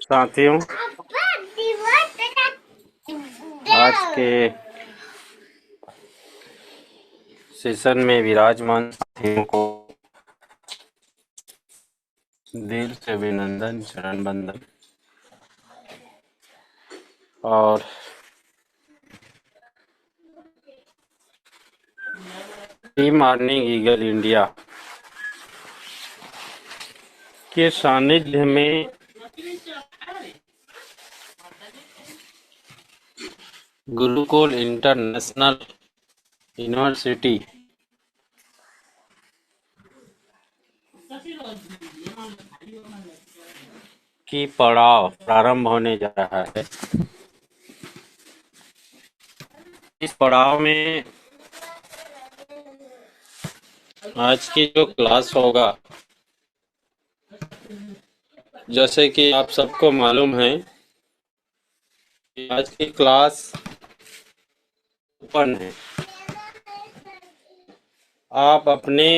साथियों, आज के सेशन में विराजमान साथियों को दिल से अभिनंदन, चरण बंदन। और टीम अर्निंग ईगल इंडिया के सानिध्य में गुरुकुल इंटरनेशनल यूनिवर्सिटी की पड़ाव प्रारंभ होने जा रहा है। इस पड़ाव में आज की जो क्लास होगा, जैसे कि आप सबको मालूम है कि आज की क्लास ओपन है। आप अपने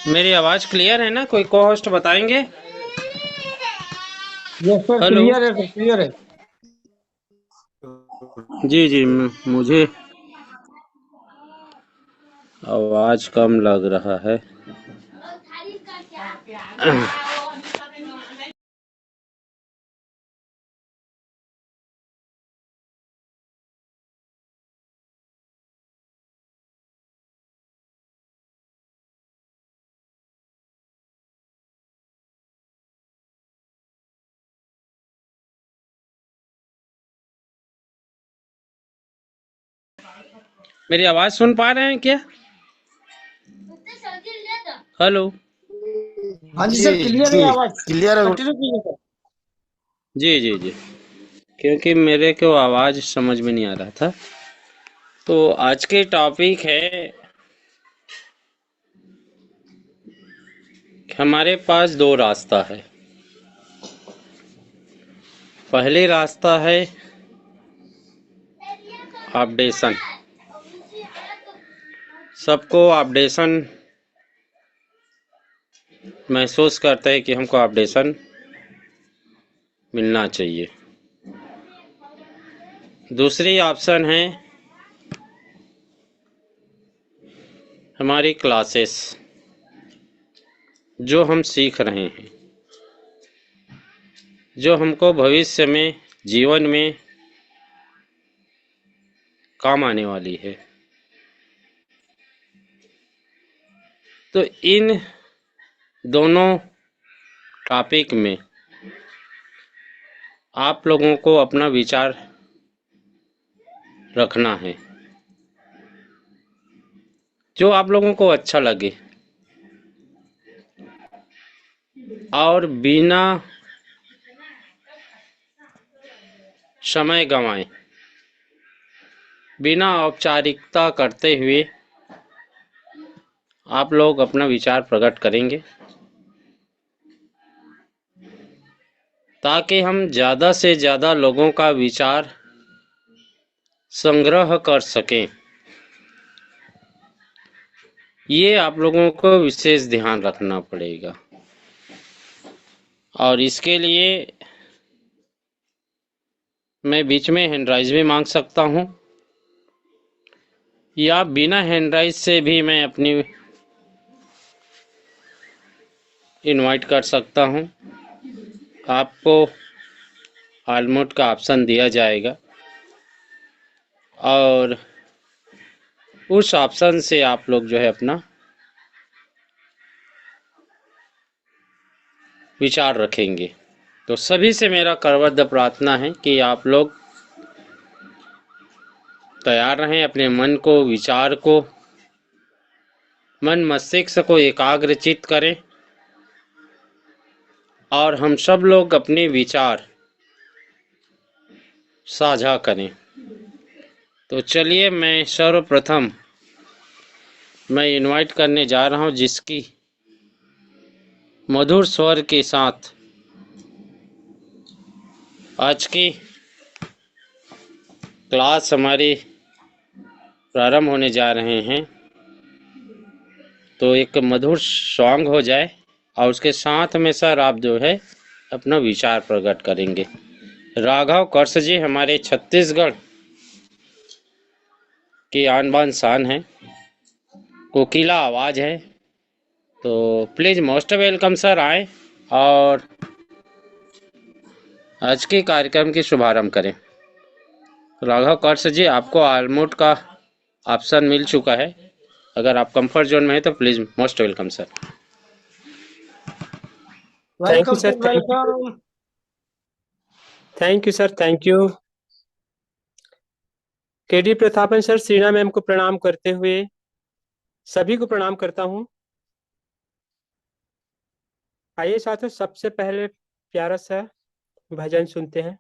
मेरी आवाज क्लियर है ना? कोई को होस्ट बताएंगे? Yes sir, hello. क्लियर है सर, क्लियर है। जी जी, मुझे आवाज कम लग रहा है। मेरी आवाज सुन पा रहे हैं क्या? हेलो। हाँ जी सर, क्लियर है आवाज, क्लियर है। कंटिन्यू कीजिए सर। जी जी जी, क्योंकि मेरे को आवाज समझ में नहीं आ रहा था। तो आज के टॉपिक है, हमारे पास दो रास्ता है। पहले रास्ता है अपडेशन। सबको अपडेशन महसूस करते हैं कि हमको अपडेशन मिलना चाहिए। दूसरी ऑप्शन है हमारी क्लासेस, जो हम सीख रहे हैं, जो हमको भविष्य में जीवन में काम आने वाली है। तो इन दोनों टॉपिक में आप लोगों को अपना विचार रखना है, जो आप लोगों को अच्छा लगे, और बिना समय गंवाए, बिना औपचारिकता करते हुए आप लोग अपना विचार प्रकट करेंगे, ताकि हम ज़्यादा से ज़्यादा लोगों का विचार संग्रह कर सकें। ये आप लोगों को विशेष ध्यान रखना पड़ेगा। और इसके लिए मैं बीच में हैंडराइज भी मांग सकता हूँ, या बिना हैंडराइज से भी मैं अपनी इनवाइट कर सकता हूँ। आपको ऑलमोट का ऑप्शन दिया जाएगा और उस ऑप्शन से आप लोग जो है अपना विचार रखेंगे। तो सभी से मेरा करबद्ध प्रार्थना है कि आप लोग तैयार रहें, अपने मन को, विचार को मन मस्तिष्क को एकाग्रचित करें और हम सब लोग अपने विचार साझा करें। तो चलिए, मैं सर्वप्रथम मैं इनवाइट करने जा रहा हूं, जिसकी मधुर स्वर के साथ आज की क्लास हमारी प्रारंभ होने जा रहे हैं। तो एक मधुर सॉन्ग हो जाए और उसके साथ में सर आप जो है अपना विचार प्रकट करेंगे। राघव कर्स जी हमारे छत्तीसगढ़ की आन बान शान है, कोकिला आवाज है। तो प्लीज मोस्ट वेलकम सर, आए और आज के कार्यक्रम की शुभारंभ करें। राघव कर्स जी, आपको ऑलमोट का ऑप्शन मिल चुका है। अगर आप कंफर्ट जोन में है तो please most welcome sir. Thank you welcome sir, sir, welcome. Thank you sir, thank you. KD Prathapan sir, Shreena ma'am को प्रणाम करते हुए सभी को प्रणाम करता हूं। आइए साथियों, सबसे पहले प्यारा सा भजन सुनते हैं।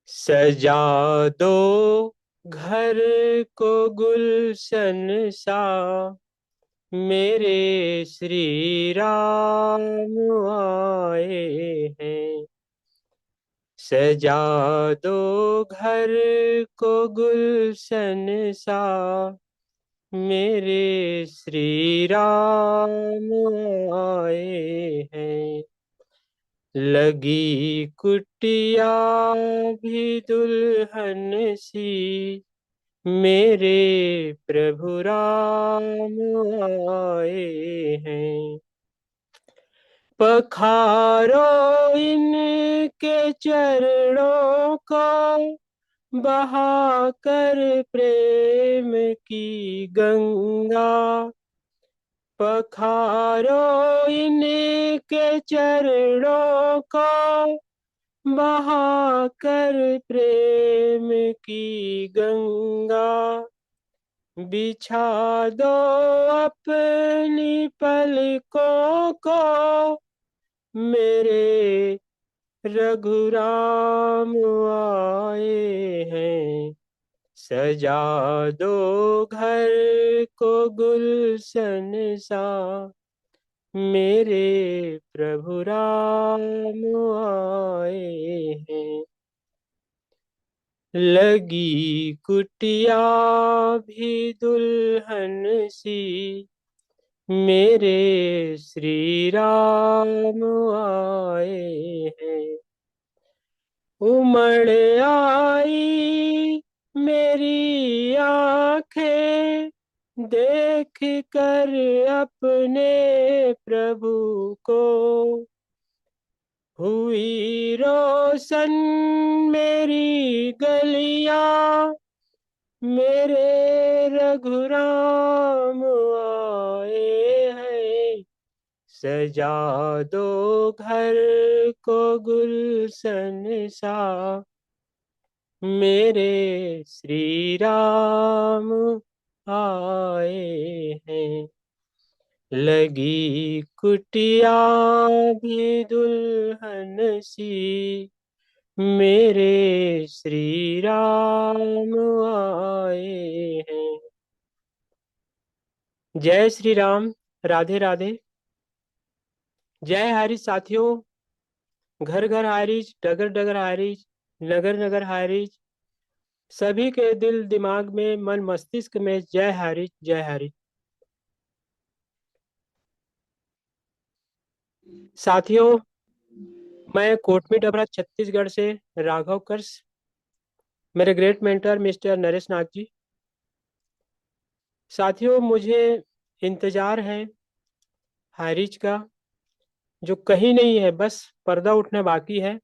सजा दो घर को गुलशन सा, मेरे श्री राम आए हैं। सजा दो घर को गुलशन सा, मेरे श्री राम आए हैं। लगी कुटिया भी दुल्हन सी, मेरे प्रभु राम आए हैं। पखारो इनके चरणों को, बहा कर प्रेम की गंगा। पखारो इनके चरणों को, बहा कर प्रेम की गंगा। बिछा दो अपनी पलकों को, मेरे रघुराम आए हैं। सजा दो घर को गुलशन सा, मेरे प्रभु राम आए हैं। लगी कुटिया भी दुल्हन सी, मेरे श्री राम आए हैं। उमड़ आई मेरी आंखें, देख कर अपने प्रभु को। हुई रोशन मेरी गलियां, मेरे रघुराम आए हैं। सजा दो घर को गुलशन सा, मेरे श्री राम आए हैं। लगी कुटिया भी दुल्हन सी, मेरे श्री राम आए हैं। जय श्री राम, राधे राधे। जय हरि साथियों। घर घर हारिज, डगर डगर हारिज, नगर नगर हारिज, सभी के दिल दिमाग में, मन मस्तिष्क में जय हरि, जय हरि। साथियों, मैं कोटमी डबरा छत्तीसगढ़ से राघव कर्स, मेरे great mentor mister Naresh Nath ji. साथियों, मुझे इंतजार है हारिज का, जो कहीं नहीं है, बस पर्दा उठना बाकी है।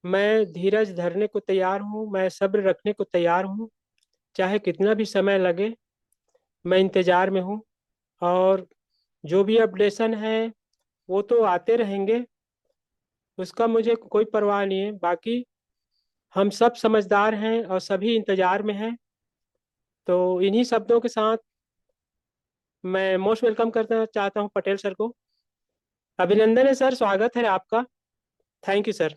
मैं धीरज धरने को तैयार हूँ, मैं सब्र रखने को तैयार हूँ, चाहे कितना भी समय लगे, मैं इंतजार में हूँ। और जो भी अपडेशन है वो तो आते रहेंगे, उसका मुझे कोई परवाह नहीं है। बाकी हम सब समझदार हैं और सभी इंतजार में हैं। तो इन्हीं शब्दों के साथ मैं मोस्ट वेलकम करना चाहता हूँ पटेल सर को। अभिनंदन है सर, स्वागत है आपका। Thank you sir.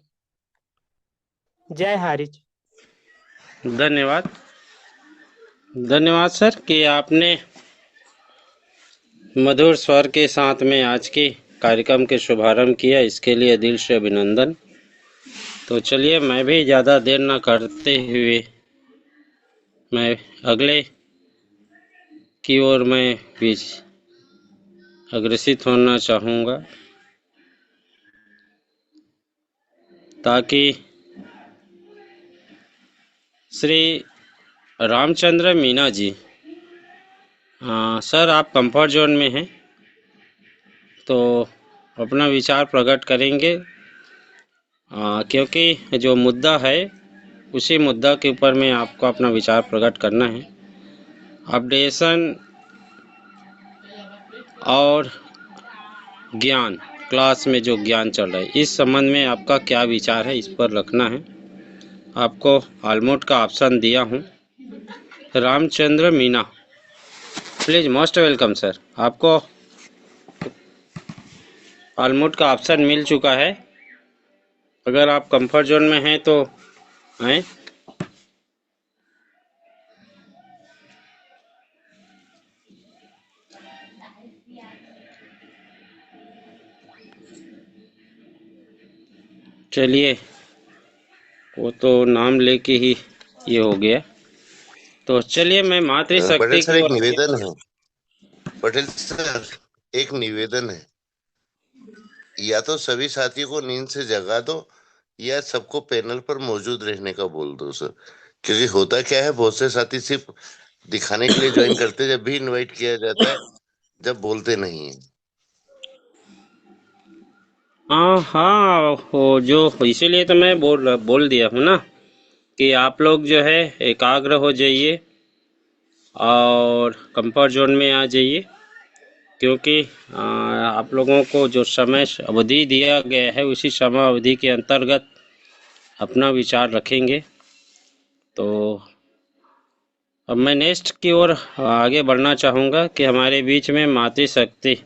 जय हारिज। धन्यवाद। धन्यवाद सर कि आपने मधुर स्वर के साथ में आज के कार्यक्रम के शुभारंभ किया, इसके लिए दिल से अभिनंदन। तो चलिए, मैं भी ज़्यादा देर न करते हुए मैं अगले की ओर मैं भी अग्रसित होना चाहूँगा, ताकि श्री रामचंद्र मीना जी, सर आप कंफर्ट जोन में हैं तो अपना विचार प्रकट करेंगे, क्योंकि जो मुद्दा है उसी मुद्दा के ऊपर में आपको अपना विचार प्रकट करना है। अपडेशन और ज्ञान, क्लास में जो ज्ञान चल रहा है, इस संबंध में आपका क्या विचार है, इस पर रखना है। आपको ऑलमोस्ट का ऑप्शन दिया हूँ। Ramchandra Meena, please most welcome sir. आपको ऑलमोस्ट का ऑप्शन मिल चुका है। अगर आप कंफर्ट जोन में हैं तो आए। चलिए, वो तो नाम लेके ही ये हो गया। तो चलिए, मैं पटेल मातृशक्ति सर की एक ओर। निवेदन है। पटेल सर एक निवेदन है, या तो सभी साथियों को नींद से जगा दो या सबको पैनल पर मौजूद रहने का बोल दो सर। क्योंकि होता क्या है, बहुत से साथी सिर्फ दिखाने के लिए ज्वाइन करते हैं, जब भी इनवाइट किया जाता है, जब बोलते नहीं है। हाँ हाँ, वो जो इसीलिए तो मैं बोल दिया हूँ ना कि आप लोग जो है एकाग्र हो जाइए और कंफर्ट जोन में आ जाइए, क्योंकि आप लोगों को जो समय अवधि दिया गया है उसी समय अवधि के अंतर्गत अपना विचार रखेंगे। तो अब मैं नेक्स्ट की ओर आगे बढ़ना चाहूँगा कि हमारे बीच में मातृशक्ति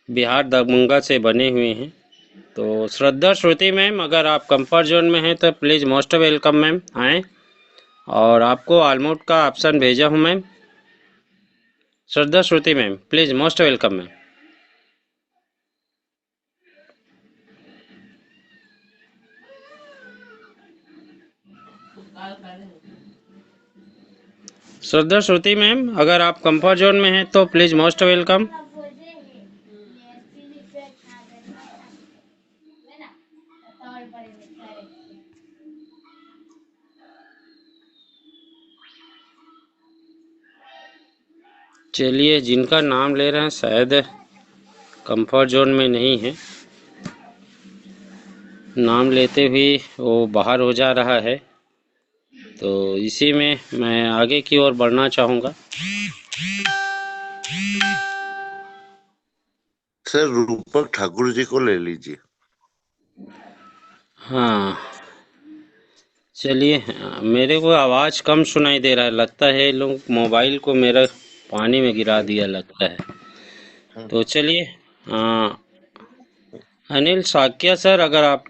बिहार दरभंगा से बने हुए हैं। तो श्रद्धा श्रुति मैम, अगर आप कंफर्ट जोन में हैं तो प्लीज़ मोस्ट वेलकम मैम, आएँ। और आपको ऑलमोस्ट का ऑप्शन भेजा हूँ ma'am. Shraddha Shruti ma'am, please most welcome ma'am. Shraddha Shruti ma'am, अगर आप कंफर्ट जोन में हैं तो प्लीज़ मोस्ट वेलकम। चलिए, जिनका नाम ले रहे हैं शायद कंफर्ट जोन में नहीं है, नाम लेते हुए वो बाहर हो जा रहा है। तो इसी में मैं आगे की ओर बढ़ना चाहूँगा। सर रूपक ठाकुर जी को ले लीजिए। हाँ, चलिए, मेरे को आवाज़ कम सुनाई दे रहा है, लगता है ये लोग मोबाइल को मेरा पानी में गिरा दिया लगता है। तो चलिए, अनिल साक्या सर, अगर आप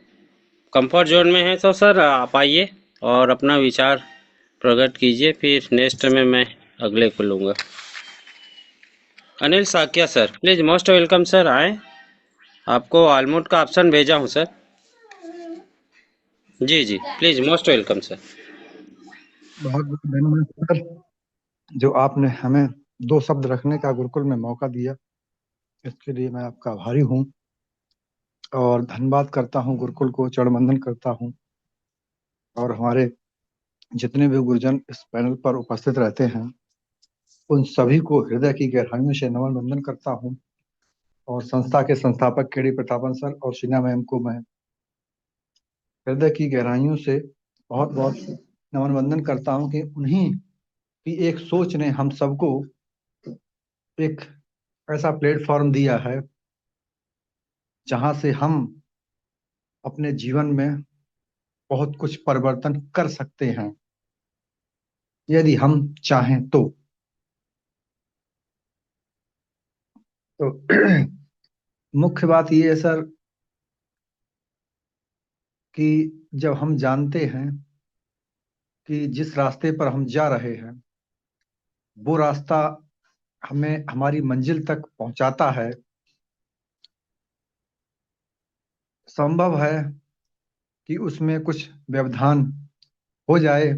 कंफर्ट जोन में हैं तो सर आप आइए और अपना विचार प्रकट कीजिए, फिर नेक्स्ट में मैं अगले को लूँगा। Anil Sakya sir, please most welcome sir, आए। आपको ऑलमोस्ट का ऑप्शन भेजा हूँ सर। जी जी, प्लीज़ मोस्ट वेलकम सर। बहुत बहुत धन्यवाद सर, जो आपने हमें दो शब्द रखने का गुरुकुल में मौका दिया, इसके लिए मैं आपका आभारी हूँ और धन्यवाद करता हूँ, गुरुकुल को चरणवंदन करता हूँ। और हमारे जितने भी गुरुजन इस पैनल पर उपस्थित रहते हैं, उन सभी को हृदय की गहराइयों से नमन वंदन करता हूँ। और संस्था के संस्थापक केडी प्रतापन सर और शीना मैम को मैं हृदय की गहराइयों से बहुत बहुत नमन वंदन करता हूँ कि उन्हीं की एक सोच ने हम सबको एक ऐसा प्लेटफॉर्म दिया है जहां से हम अपने जीवन में बहुत कुछ परिवर्तन कर सकते हैं। यदि हम चाहें तो मुख्य बात ये है सर कि जब हम जानते हैं कि जिस रास्ते पर हम जा रहे हैं वो रास्ता हमें हमारी मंजिल तक पहुंचाता है, संभव है कि उसमें कुछ व्यवधान हो जाए,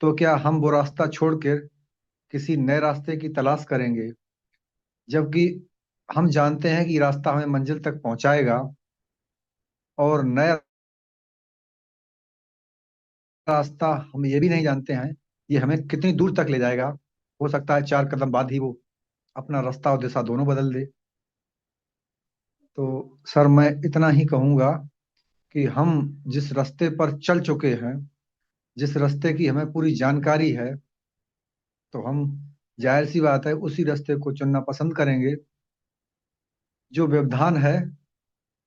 तो क्या हम वो रास्ता छोड़कर किसी नए रास्ते की तलाश करेंगे, जबकि हम जानते हैं कि रास्ता हमें मंजिल तक पहुंचाएगा। और नया रास्ता हम ये भी नहीं जानते हैं ये हमें कितनी दूर तक ले जाएगा। हो सकता है 4 कदम बाद ही वो अपना रास्ता और दिशा दोनों बदल दे। तो सर मैं इतना ही कहूंगा कि हम जिस रास्ते पर चल चुके हैं, जिस रास्ते की हमें पूरी जानकारी है, तो हम जाहिर सी बात है उसी रास्ते को चुनना पसंद करेंगे। जो व्यवधान है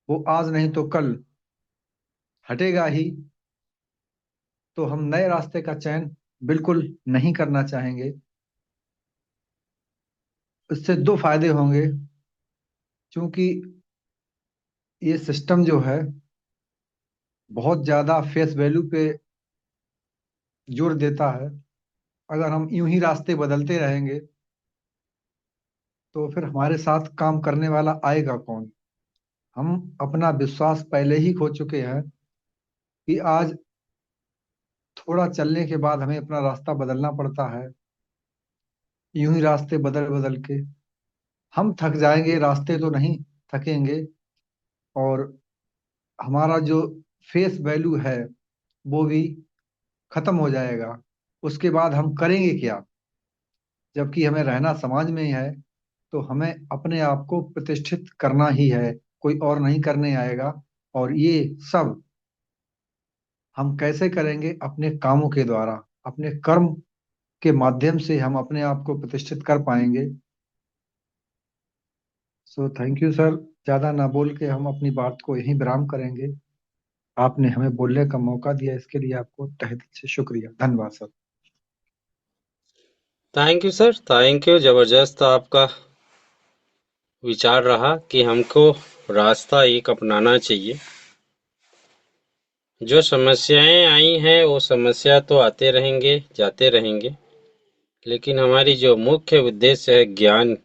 वो आज नहीं तो कल हटेगा ही, तो हम नए रास्ते का चयन बिल्कुल नहीं करना चाहेंगे। इससे दो फायदे होंगे, क्योंकि ये सिस्टम जो है बहुत ज्यादा फेस वैल्यू पे जोर देता है। अगर हम यूं ही रास्ते बदलते रहेंगे तो फिर हमारे साथ काम करने वाला आएगा कौन। हम अपना विश्वास पहले ही खो चुके हैं कि आज थोड़ा चलने के बाद हमें अपना रास्ता बदलना पड़ता है। यूं ही रास्ते बदल बदल के हम थक जाएंगे, रास्ते तो नहीं थकेंगे। और हमारा जो फेस वैल्यू है वो भी खत्म हो जाएगा। उसके बाद हम करेंगे क्या, जबकि हमें रहना समाज में ही है, तो हमें अपने आप को प्रतिष्ठित करना ही है, कोई और नहीं करने आएगा। और ये सब हम कैसे करेंगे, अपने कामों के द्वारा, अपने कर्म के माध्यम से हम अपने आप को प्रतिष्ठित कर पाएंगे। सो थैंक यू सर। ज्यादा ना बोल के हम अपनी बात को यहीं विराम करेंगे। आपने हमें बोलने का मौका दिया, इसके लिए आपको तहे दिल से शुक्रिया, धन्यवाद sir. Thank you sir, thank you. जबरदस्त आपका विचार रहा कि हमको रास्ता एक अपनाना चाहिए। जो समस्याएं आई हैं वो समस्या तो आते रहेंगे जाते रहेंगे, लेकिन हमारी जो मुख्य उद्देश्य है ज्ञान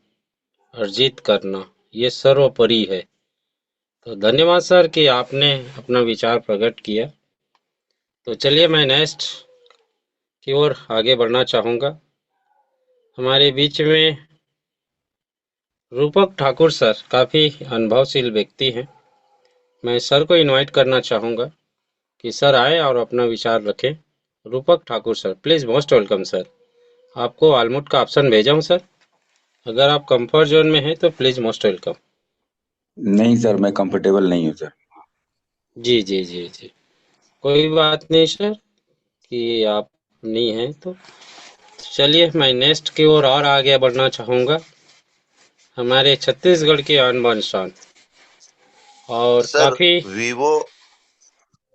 अर्जित करना, ये सर्वोपरि है। तो धन्यवाद सर कि आपने अपना विचार प्रकट किया। तो चलिए मैं नेक्स्ट की ओर आगे बढ़ना चाहूँगा। हमारे बीच में रूपक ठाकुर सर काफ़ी अनुभवशील व्यक्ति हैं। मैं सर को इनवाइट करना चाहूँगा कि सर आए और अपना विचार रखें। रूपक Thakur sir, please most welcome sir. आपको ऑलमोट का ऑप्शन भेजा हूँ सर, अगर आप कंफर्ट जोन में हैं तो प्लीज़ मोस्ट वेलकम। नहीं सर, मैं कंफर्टेबल नहीं हूँ सर। जी जी जी जी, कोई बात नहीं सर कि आप नहीं हैं। तो चलिए मैं नेक्स्ट की ओर और आगे बढ़ना चाहूँगा। हमारे छत्तीसगढ़ के आन बान शान और सर काफ़ी Vivo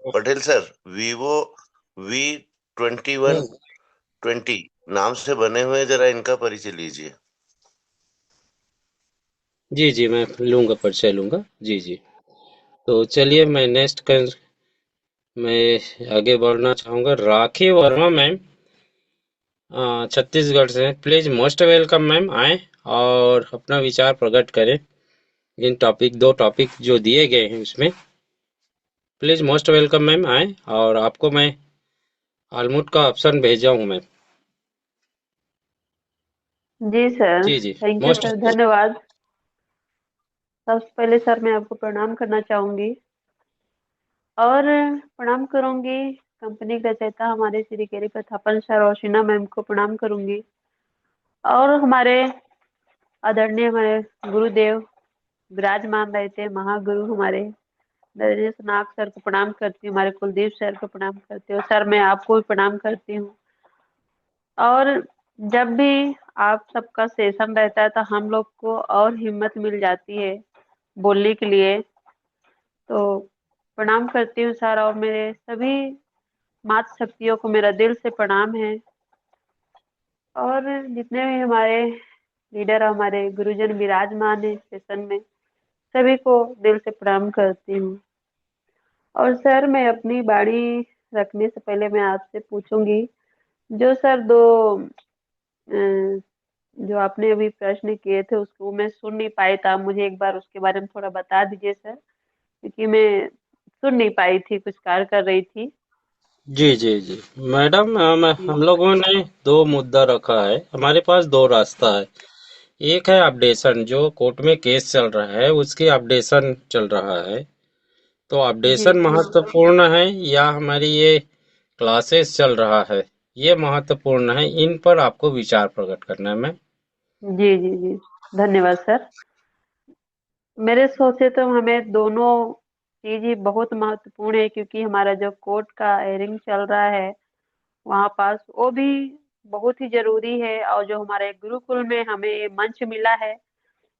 Patel sir, Vivo V2120 नाम से बने हुए, जरा इनका परिचय लीजिए। जी जी मैं लूँगा, परिचय लूँगा। जी जी, तो चलिए मैं नेक्स्ट कर मैं आगे बढ़ना चाहूँगा। राखी वर्मा मैम छत्तीसगढ़ से, प्लीज मोस्ट वेलकम मैम, आए और अपना विचार प्रकट करें इन टॉपिक, दो टॉपिक जो दिए गए हैं उसमें। प्लीज मोस्ट वेलकम मैम, आए और आपको मैं ऑलमोट का ऑप्शन भेजा हूँ मैम। जी सर, जी जी थैंक यू मोस्ट। सर, धन्यवाद। सबसे पहले सर मैं आपको प्रणाम करना चाहूंगी और प्रणाम करूंगी कंपनी का रचयिता हमारे श्री केरी प्रथापन सर और शीना मैम को प्रणाम करूंगी, और हमारे आदरणीय हमारे गुरुदेव विराजमान रहते महागुरु हमारे नरेश नाग सर को प्रणाम करती हूँ, हमारे कुलदीप सर को प्रणाम करती हूँ। सर मैं आपको भी प्रणाम करती हूँ। और जब भी आप सबका सेशन रहता है तो हम लोग को और हिम्मत मिल जाती है बोलने के लिए। तो प्रणाम करती हूँ सर, और मेरे सभी माता शक्तियों को मेरा दिल से प्रणाम है। और जितने भी हमारे लीडर हमारे गुरुजन विराजमान है सेशन में, सभी को दिल से प्रणाम करती हूँ। और सर, मैं अपनी बाड़ी रखने से पहले मैं आपसे पूछूंगी, जो सर दो अ, जो आपने अभी प्रश्न किए थे उसको मैं सुन नहीं पाई था, मुझे एक बार उसके बारे में थोड़ा बता दीजिए सर, क्योंकि मैं सुन नहीं पाई थी, कुछ कार्य कर रही थी। जी जी जी मैडम, जी हम लोगों ने दो मुद्दा रखा है। हमारे पास दो रास्ता है। एक है अपडेशन, जो कोर्ट में केस चल रहा है उसकी अपडेशन चल रहा है। तो जी अपडेशन महत्वपूर्ण है या हमारी ये क्लासेस चल रहा है, ये महत्वपूर्ण है। इन पर आपको विचार प्रकट करना है। मैं जी जी जी, धन्यवाद सर। मेरे सोच से तो हमें दोनों चीज ही बहुत महत्वपूर्ण है, क्योंकि हमारा जो कोर्ट का हेयरिंग चल रहा है वहाँ पास, वो भी बहुत ही जरूरी है। और जो हमारे गुरुकुल में हमें ये मंच मिला है,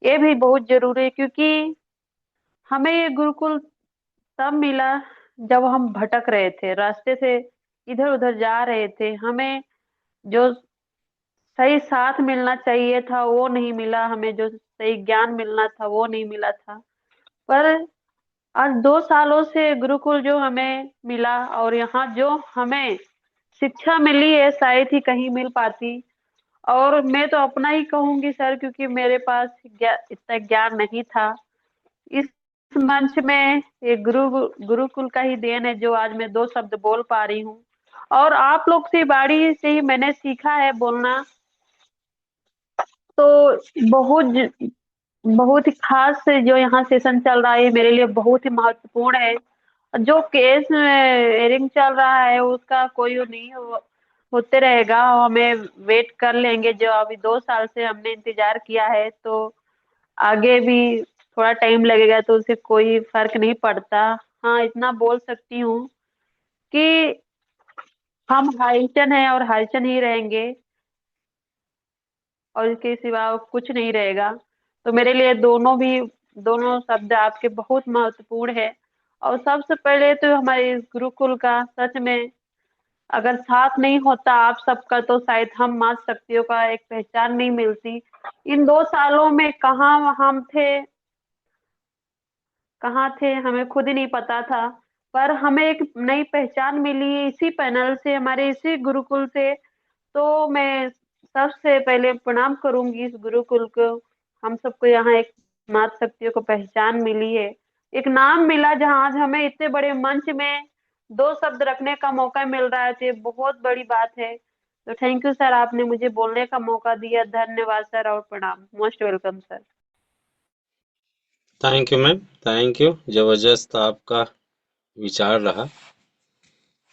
ये भी बहुत जरूरी है, क्योंकि हमें ये गुरुकुल तब मिला जब हम भटक रहे थे, रास्ते से इधर उधर जा रहे थे। हमें जो सही साथ मिलना चाहिए था वो नहीं मिला, हमें जो सही ज्ञान मिलना था वो नहीं मिला था। पर आज 2 सालों से गुरुकुल जो हमें मिला, और यहाँ जो हमें शिक्षा मिली है, शायद ही कहीं मिल पाती। और मैं तो अपना ही कहूंगी सर, क्योंकि मेरे पास इतना ज्ञान नहीं था। इस मंच में ये गुरुकुल का ही देन है, जो आज मैं 2 शब्द बोल पा रही हूँ। और आप लोग से बाड़ी से ही मैंने सीखा है बोलना। तो बहुत बहुत ही खास जो यहाँ सेशन चल रहा है मेरे लिए बहुत ही महत्वपूर्ण है। जो केस हेयरिंग चल रहा है उसका कोई वो नहीं होते रहेगा, हमें वेट कर लेंगे। जो अभी 2 साल से हमने इंतजार किया है, तो आगे भी थोड़ा टाइम लगेगा, तो उससे कोई फर्क नहीं पड़ता। हाँ, इतना बोल सकती हूँ कि हम हाईचन है और हाईचन ही रहेंगे, और इसके सिवा कुछ नहीं रहेगा। तो मेरे लिए दोनों शब्द आपके बहुत महत्वपूर्ण है। और सबसे पहले तो हमारे इस गुरुकुल का सच में अगर साथ नहीं होता आप सबका, तो शायद हम माँ शक्तियों का एक पहचान नहीं मिलती। इन 2 सालों में कहाँ हम थे, कहाँ थे, हमें खुद ही नहीं पता था। पर हमें एक नई पहचान मिली है इसी पैनल से, हमारे इसी गुरुकुल से। तो मैं सबसे पहले प्रणाम करूंगी इस गुरुकुल को। हम सबको यहाँ एक माता शक्तियों को पहचान मिली है, एक नाम मिला, जहाँ आज हमें इतने बड़े मंच में 2 शब्द रखने का मौका मिल रहा है, तो ये बहुत बड़ी बात है। तो थैंक यू सर, आपने मुझे बोलने का मौका दिया। धन्यवाद सर, और प्रणाम। Most welcome sir. Thank you ma'am, thank you. जबरदस्त आपका विचार रहा।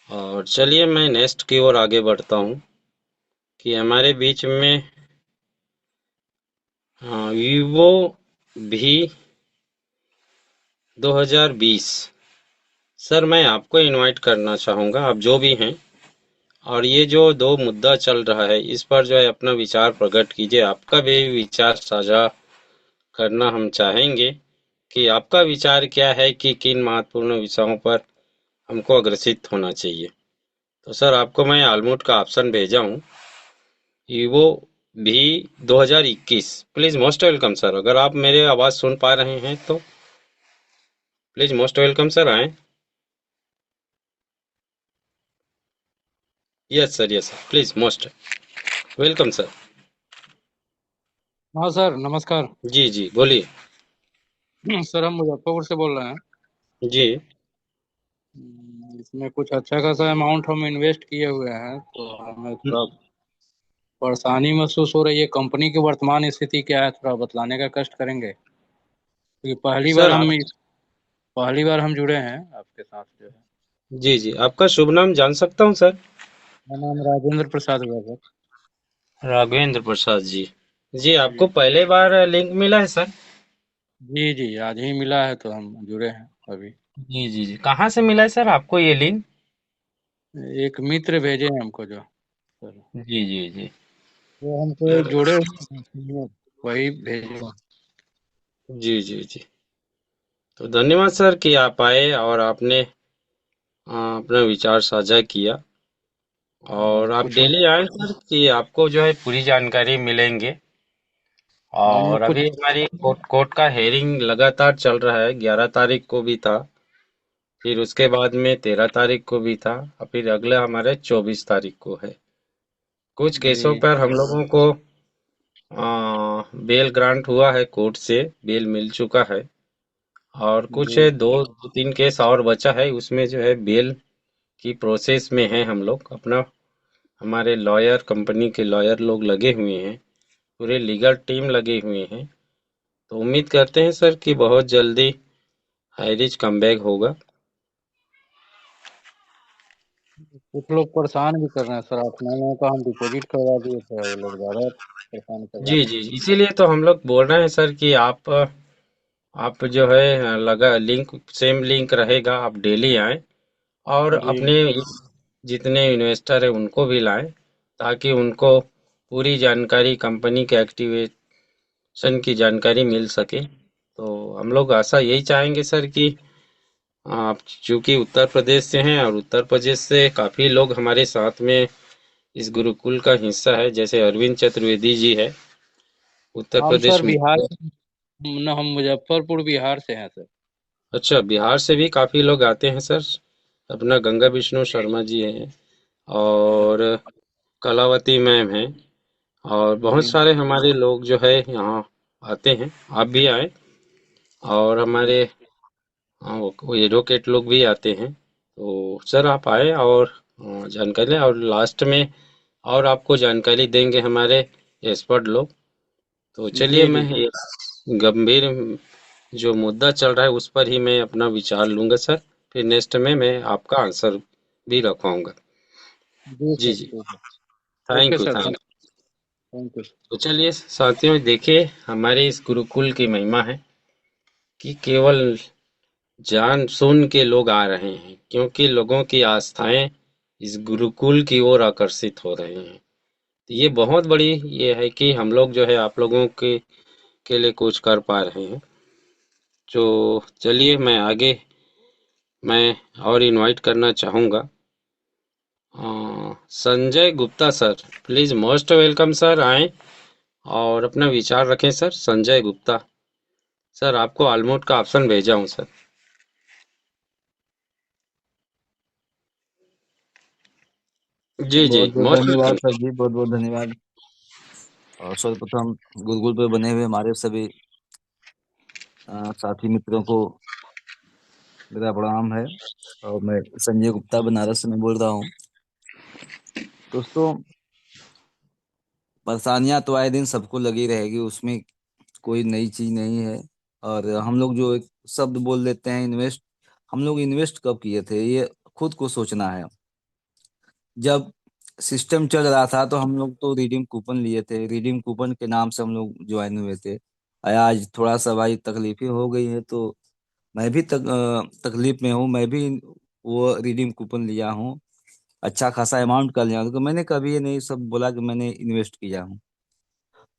और चलिए मैं नेक्स्ट की ओर आगे बढ़ता हूँ कि हमारे बीच में वीवो भी 2020, सर मैं आपको इनवाइट करना चाहूँगा, आप जो भी हैं। और ये जो दो मुद्दा चल रहा है इस पर जो है अपना विचार प्रकट कीजिए। आपका भी विचार साझा करना हम चाहेंगे कि आपका विचार क्या है कि किन महत्वपूर्ण विषयों पर हमको अग्रसित होना चाहिए। तो सर आपको मैं आलमोट का ऑप्शन भेजा हूँ, वीवो भी 2021। Please most welcome sir. अगर आप मेरे आवाज सुन पा रहे हैं तो प्लीज मोस्ट वेलकम सर, आए। Yes sir, yes sir, please most welcome sir. हाँ सर, नमस्कार। जी जी बोलिए। सर, हम मुजफ्फरपुर से बोल रहे हैं। जी इसमें कुछ अच्छा खासा अमाउंट हम इन्वेस्ट किए हुए हैं, तो हमें थोड़ा परेशानी महसूस हो रही है। कंपनी की वर्तमान स्थिति क्या है, थोड़ा बतलाने का कष्ट करेंगे, क्योंकि सर आप, पहली बार हम जुड़े हैं आपके साथ जो है। जी जी आपका शुभ नाम जान सकता हूँ सर? मेरा नाम राजेंद्र प्रसाद हुआ सर। राघवेंद्र प्रसाद जी। जी आपको जी पहले बार लिंक मिला है सर? जी जी, आज ही मिला है तो हम जुड़े हैं अभी। जी जी जी, कहाँ से मिला है सर आपको ये लिंक? एक मित्र भेजे हैं हमको जो सर, जी जी जी। वो हमको एक जोड़े हुए हैं senior, वही भेजे हैं। जी जी जी। तो धन्यवाद सर कि आप आए और आपने अपना विचार साझा किया। और आप कुछ डेली आए सर कि आपको जो है पूरी जानकारी मिलेंगे। और कुछ अभी हमारी कोर्ट का हेयरिंग लगातार चल रहा है, 11 तारीख को भी था, फिर उसके बाद में 13 तारीख को भी था, और फिर अगले हमारे 24 तारीख को है। कुछ केसों जी पर हम लोगों को बेल ग्रांट हुआ है, कोर्ट से बेल मिल चुका है। और कुछ जी दो तीन केस और बचा है, उसमें जो है बेल की प्रोसेस में है। हम लोग अपना, हमारे लॉयर, कंपनी के लॉयर लोग लगे हुए हैं, पूरे लीगल टीम लगे हुए हैं। तो उम्मीद करते हैं सर कि बहुत जल्दी हाईरिच कमबैक होगा। कुछ लोग परेशान भी कर रहे हैं सर, 8-9 का हम डिपॉजिट करवा दिए थे, वो लोग ज्यादा परेशान कर रहे जी जी, इसीलिए तो हम लोग बोल रहे हैं सर कि आप जो है लगा लिंक, सेम लिंक रहेगा, आप डेली आएं और हैं। जी अपने जितने इन्वेस्टर है उनको भी लाएं, ताकि उनको पूरी जानकारी, कंपनी के एक्टिवेशन की जानकारी मिल सके। तो हम लोग आशा यही चाहेंगे सर कि आप चूंकि उत्तर प्रदेश से हैं और उत्तर प्रदेश से काफ़ी लोग हमारे साथ में इस गुरुकुल का हिस्सा है, जैसे अरविंद चतुर्वेदी जी है, उत्तर हम प्रदेश सर में। बिहार, न हम मुजफ्फरपुर बिहार से हैं सर। अच्छा, बिहार से भी काफ़ी लोग आते हैं सर, अपना गंगा विष्णु शर्मा जी हैं, और कलावती मैम हैं, और बहुत जी सारे हमारे लोग जो है यहाँ आते हैं। आप भी आए, और जी हमारे वो एडवोकेट लोग भी आते हैं। तो सर आप आए और जानकारी लें, और लास्ट में और आपको जानकारी देंगे हमारे एक्सपर्ट लोग। तो चलिए, जी मैं जी ये गंभीर जो मुद्दा चल रहा है उस पर ही मैं अपना विचार लूंगा सर, फिर नेक्स्ट में मैं आपका आंसर भी रखवाऊंगा। जी जी सर जी, ठीक है। Okay thank you sir, thank you. Thank you. तो चलिए साथियों, देखिए हमारे इस गुरुकुल की महिमा है कि केवल जान सुन के लोग आ रहे हैं, क्योंकि लोगों की आस्थाएं इस गुरुकुल की ओर आकर्षित हो रहे हैं। तो ये बहुत बड़ी ये है कि हम लोग जो है आप लोगों के लिए कुछ कर पा रहे हैं। तो चलिए, मैं आगे मैं और इनवाइट करना चाहूँगा Sanjay Gupta sir, please most welcome sir, आए और अपना विचार रखें सर। संजय गुप्ता सर, आपको ऑलमोड का ऑप्शन भेजा हूँ सर। जी जी, बहुत बहुत मोस्ट धन्यवाद वेलकम। सर जी, बहुत बहुत धन्यवाद। और सर्वप्रथम गूगल पे बने हुए हमारे सभी साथी मित्रों को मेरा प्रणाम है। और मैं संजय गुप्ता बनारस से मैं बोल रहा हूँ। दोस्तों, परेशानियां तो आए दिन सबको लगी रहेगी, उसमें कोई नई चीज नहीं है। और हम लोग जो एक शब्द बोल देते हैं इन्वेस्ट, हम लोग इन्वेस्ट कब किए थे ये खुद को सोचना है। जब सिस्टम चल रहा था तो हम लोग तो रिडीम कूपन लिए थे, रिडीम कूपन के नाम से हम लोग ज्वाइन हुए थे। आज थोड़ा सा भाई तकलीफें हो गई है तो मैं भी तकलीफ में हूँ। मैं भी वो रिडीम कूपन लिया हूँ, अच्छा खासा अमाउंट का लिया हूँ, तो मैंने कभी ये नहीं सब बोला कि मैंने इन्वेस्ट किया हूँ।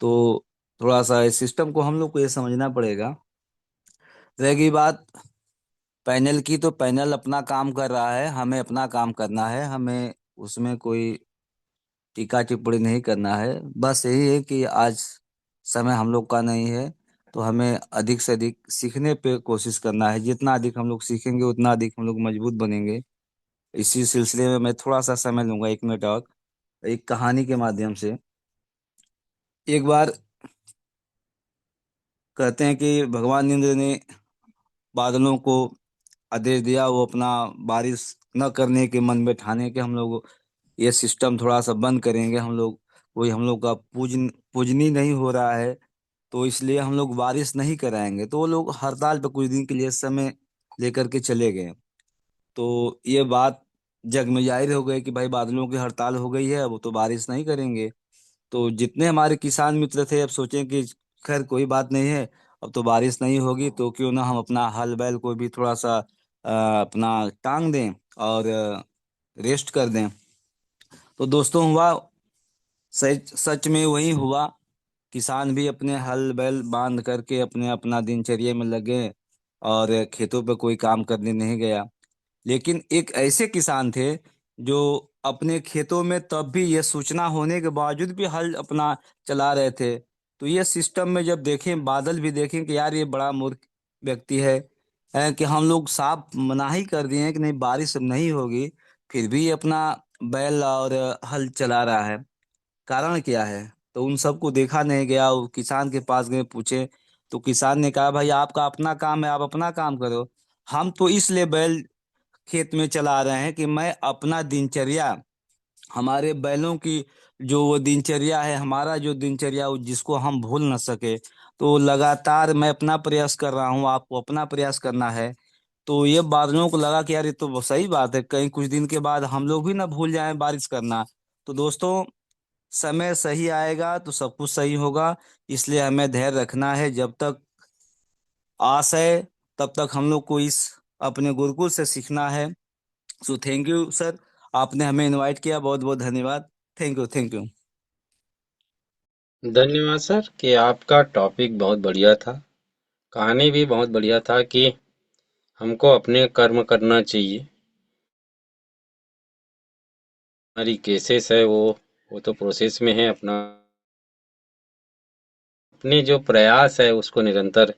तो थोड़ा सा इस सिस्टम को हम लोग को ये समझना पड़ेगा। रहेगी बात पैनल की, तो पैनल अपना काम कर रहा है, हमें अपना काम करना है। हमें उसमें कोई टीका टिप्पणी नहीं करना है। बस यही है कि आज समय हम लोग का नहीं है, तो हमें अधिक से अधिक सीखने पे कोशिश करना है। जितना अधिक हम लोग सीखेंगे उतना अधिक हम लोग मजबूत बनेंगे। इसी सिलसिले में मैं थोड़ा सा समय लूंगा, 1 मिनट और, एक कहानी के माध्यम से। एक बार कहते हैं कि भगवान इंद्र ने बादलों को आदेश दिया, वो अपना बारिश न करने के मन में ठाने के हम लोग ये सिस्टम थोड़ा सा बंद करेंगे। हम लोग कोई हम लोग का पूजनी नहीं हो रहा है, तो इसलिए हम लोग बारिश नहीं कराएंगे। तो वो लोग हड़ताल पे कुछ दिन के लिए समय लेकर के चले गए। तो ये बात जग में जाहिर हो गई कि भाई बादलों की हड़ताल हो गई है, वो तो बारिश नहीं करेंगे। तो जितने हमारे किसान मित्र थे अब सोचें कि खैर कोई बात नहीं है, अब तो बारिश नहीं होगी तो क्यों ना हम अपना हल बैल को भी थोड़ा सा अपना टांग दें और रेस्ट कर दें। तो दोस्तों हुआ, सच सच में वही हुआ। किसान भी अपने हल बैल बांध करके अपने अपना दिनचर्या में लगे और खेतों पे कोई काम करने नहीं गया। लेकिन एक ऐसे किसान थे जो अपने खेतों में तब भी ये सूचना होने के बावजूद भी हल अपना चला रहे थे। तो ये सिस्टम में जब देखें, बादल भी देखें कि यार ये बड़ा मूर्ख व्यक्ति है कि हम लोग साफ मनाही कर दिए हैं कि नहीं बारिश अब नहीं होगी, फिर भी ये अपना बैल और हल चला रहा है। कारण क्या है? तो उन सबको देखा नहीं गया। वो किसान के पास गए, पूछे, तो किसान ने कहा भाई आपका अपना काम है, आप अपना काम करो। हम तो इसलिए बैल खेत में चला रहे हैं कि मैं अपना दिनचर्या, हमारे बैलों की जो वो दिनचर्या है, हमारा जो दिनचर्या जिसको हम भूल ना सके, तो लगातार मैं अपना प्रयास कर रहा हूँ, आपको अपना प्रयास करना है। तो ये बादलों को लगा कि यार ये तो सही बात है, कहीं कुछ दिन के बाद हम लोग भी ना भूल जाएं बारिश करना। तो दोस्तों, समय सही आएगा तो सब कुछ सही होगा। इसलिए हमें धैर्य रखना है। जब तक आस है तब तक हम लोग को इस अपने गुरुकुल से सीखना है। सो थैंक यू सर, आपने हमें इनवाइट किया, बहुत बहुत धन्यवाद। Thank you, thank you. धन्यवाद सर कि आपका टॉपिक बहुत बढ़िया था, कहानी भी बहुत बढ़िया था कि हमको अपने कर्म करना चाहिए। हमारी केसेस है वो तो प्रोसेस में है, अपने जो प्रयास है उसको निरंतर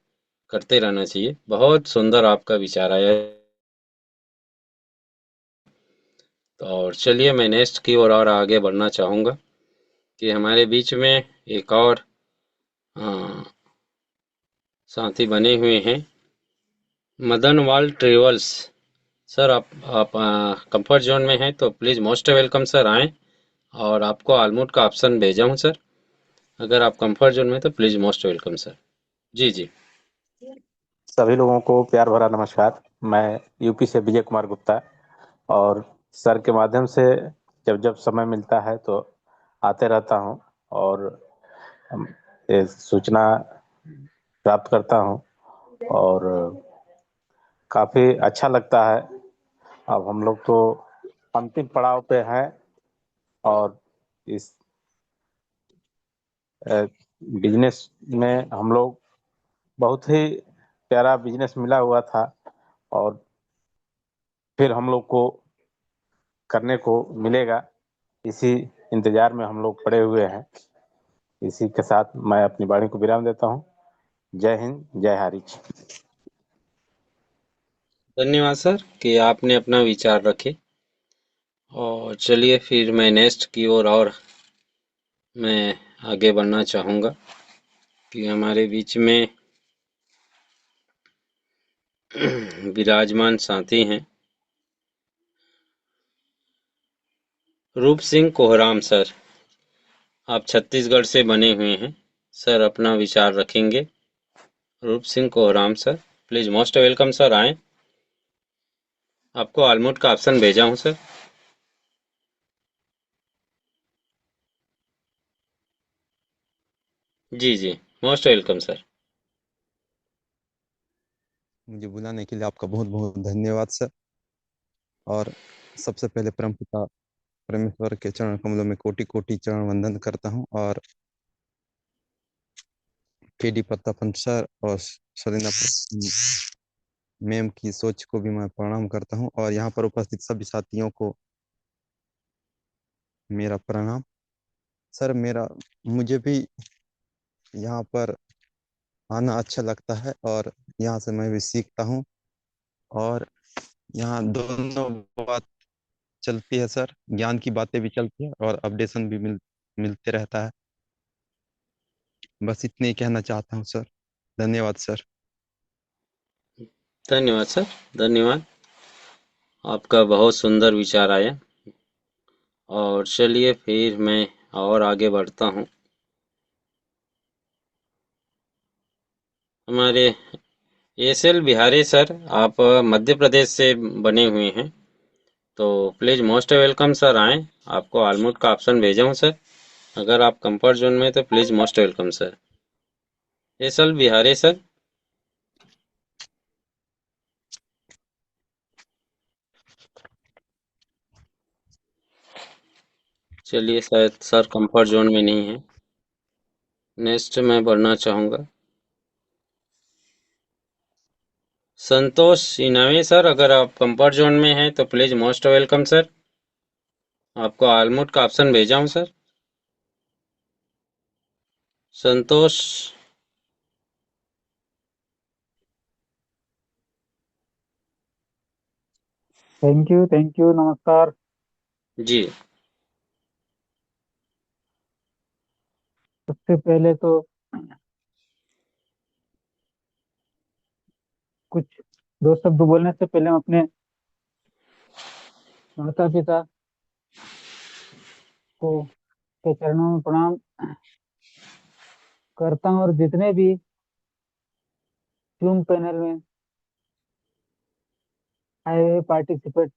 करते रहना चाहिए। बहुत सुंदर आपका विचार आया। और चलिए मैं नेक्स्ट की ओर और आगे बढ़ना चाहूँगा कि हमारे बीच में एक और अ, साथी बने हुए हैं, मदनवाल ट्रेवल्स। सर आप कंफर्ट जोन में हैं तो प्लीज़ मोस्ट वेलकम सर, आएँ। और आपको आलमोड का ऑप्शन भेजा हूँ सर, अगर आप कंफर्ट जोन में तो प्लीज़ मोस्ट वेलकम सर। जी जी। सभी लोगों को प्यार भरा नमस्कार। मैं यूपी से विजय कुमार गुप्ता, और सर के माध्यम से जब जब समय मिलता है तो आते रहता हूं और ये सूचना प्राप्त करता हूं, और काफी अच्छा लगता है। अब हम लोग तो अंतिम पड़ाव पे हैं, और इस बिजनेस में हम लोग, बहुत ही प्यारा बिजनेस मिला हुआ था, और फिर हम लोग को करने को मिलेगा, इसी इंतजार में हम लोग पड़े हुए हैं। इसी के साथ मैं अपनी वाणी को विराम देता हूँ। जय हिंद, जय हारिज। धन्यवाद सर कि आपने अपना विचार रखे। और चलिए फिर मैं नेक्स्ट की ओर और मैं आगे बढ़ना चाहूँगा कि हमारे बीच में विराजमान साथी हैं रूप सिंह कोहराम सर। आप छत्तीसगढ़ से बने हुए हैं सर, अपना विचार रखेंगे। रूप सिंह कोहराम sir, please most welcome sir, आएँ। आपको ऑलमोड का ऑप्शन भेजा हूँ सर। जी जी, मोस्ट वेलकम सर। मुझे बुलाने के लिए आपका बहुत बहुत धन्यवाद सर। और सबसे पहले परमपिता परमेश्वर के चरण कमलों में कोटि कोटि चरण वंदन करता हूँ, और केडी पत्तापन सर और सलीना मैम की सोच को भी मैं प्रणाम करता हूँ, और यहाँ पर उपस्थित सभी साथियों को मेरा प्रणाम। सर मुझे भी यहाँ पर आना अच्छा लगता है, और यहाँ से मैं भी सीखता हूँ, और यहाँ दोनों बात चलती है सर, ज्ञान की बातें भी चलती है और अपडेशन भी मिलते रहता है। बस इतने ही कहना चाहता हूँ सर। धन्यवाद सर। धन्यवाद सर, धन्यवाद। आपका बहुत सुंदर विचार आया। और चलिए फिर मैं और आगे बढ़ता हूँ। हमारे एसएल बिहारी सर, आप मध्य प्रदेश से बने हुए हैं तो प्लीज़ मोस्ट वेलकम सर, आएँ। आपको ऑलमोड का ऑप्शन भेजा हूँ सर, अगर आप कंफर्ट जोन में तो please most welcome sir. SL Bihari sir. चलिए शायद सर कंफर्ट जोन में नहीं है। नेक्स्ट मैं बढ़ना चाहूँगा संतोष इनामी सर, अगर आप कंफर्ट जोन में हैं तो प्लीज़ मोस्ट वेलकम सर। आपको ऑलमोड का ऑप्शन भेजा हूँ सर। संतोष, थैंक यू, नमस्कार। जी सबसे पहले तो कुछ दो शब्द बोलने से पहले हम अपने माता पिता को के चरणों में प्रणाम करता हूँ, और जितने भी जूम पैनल में आए हुए पार्टिसिपेट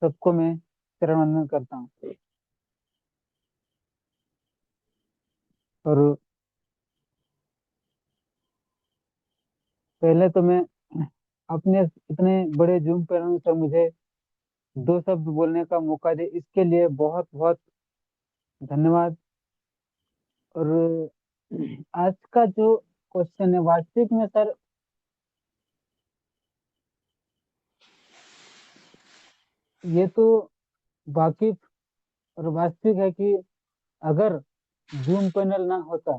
सबको मैं चरण वंदन करता हूँ। और पहले तो मैं अपने इतने बड़े जूम पैनल में सर मुझे दो शब्द बोलने का मौका दे, इसके लिए बहुत बहुत धन्यवाद। और आज का जो क्वेश्चन है, वास्तविक में सर ये तो वाकिफ और वास्तविक है कि अगर जूम पैनल ना होता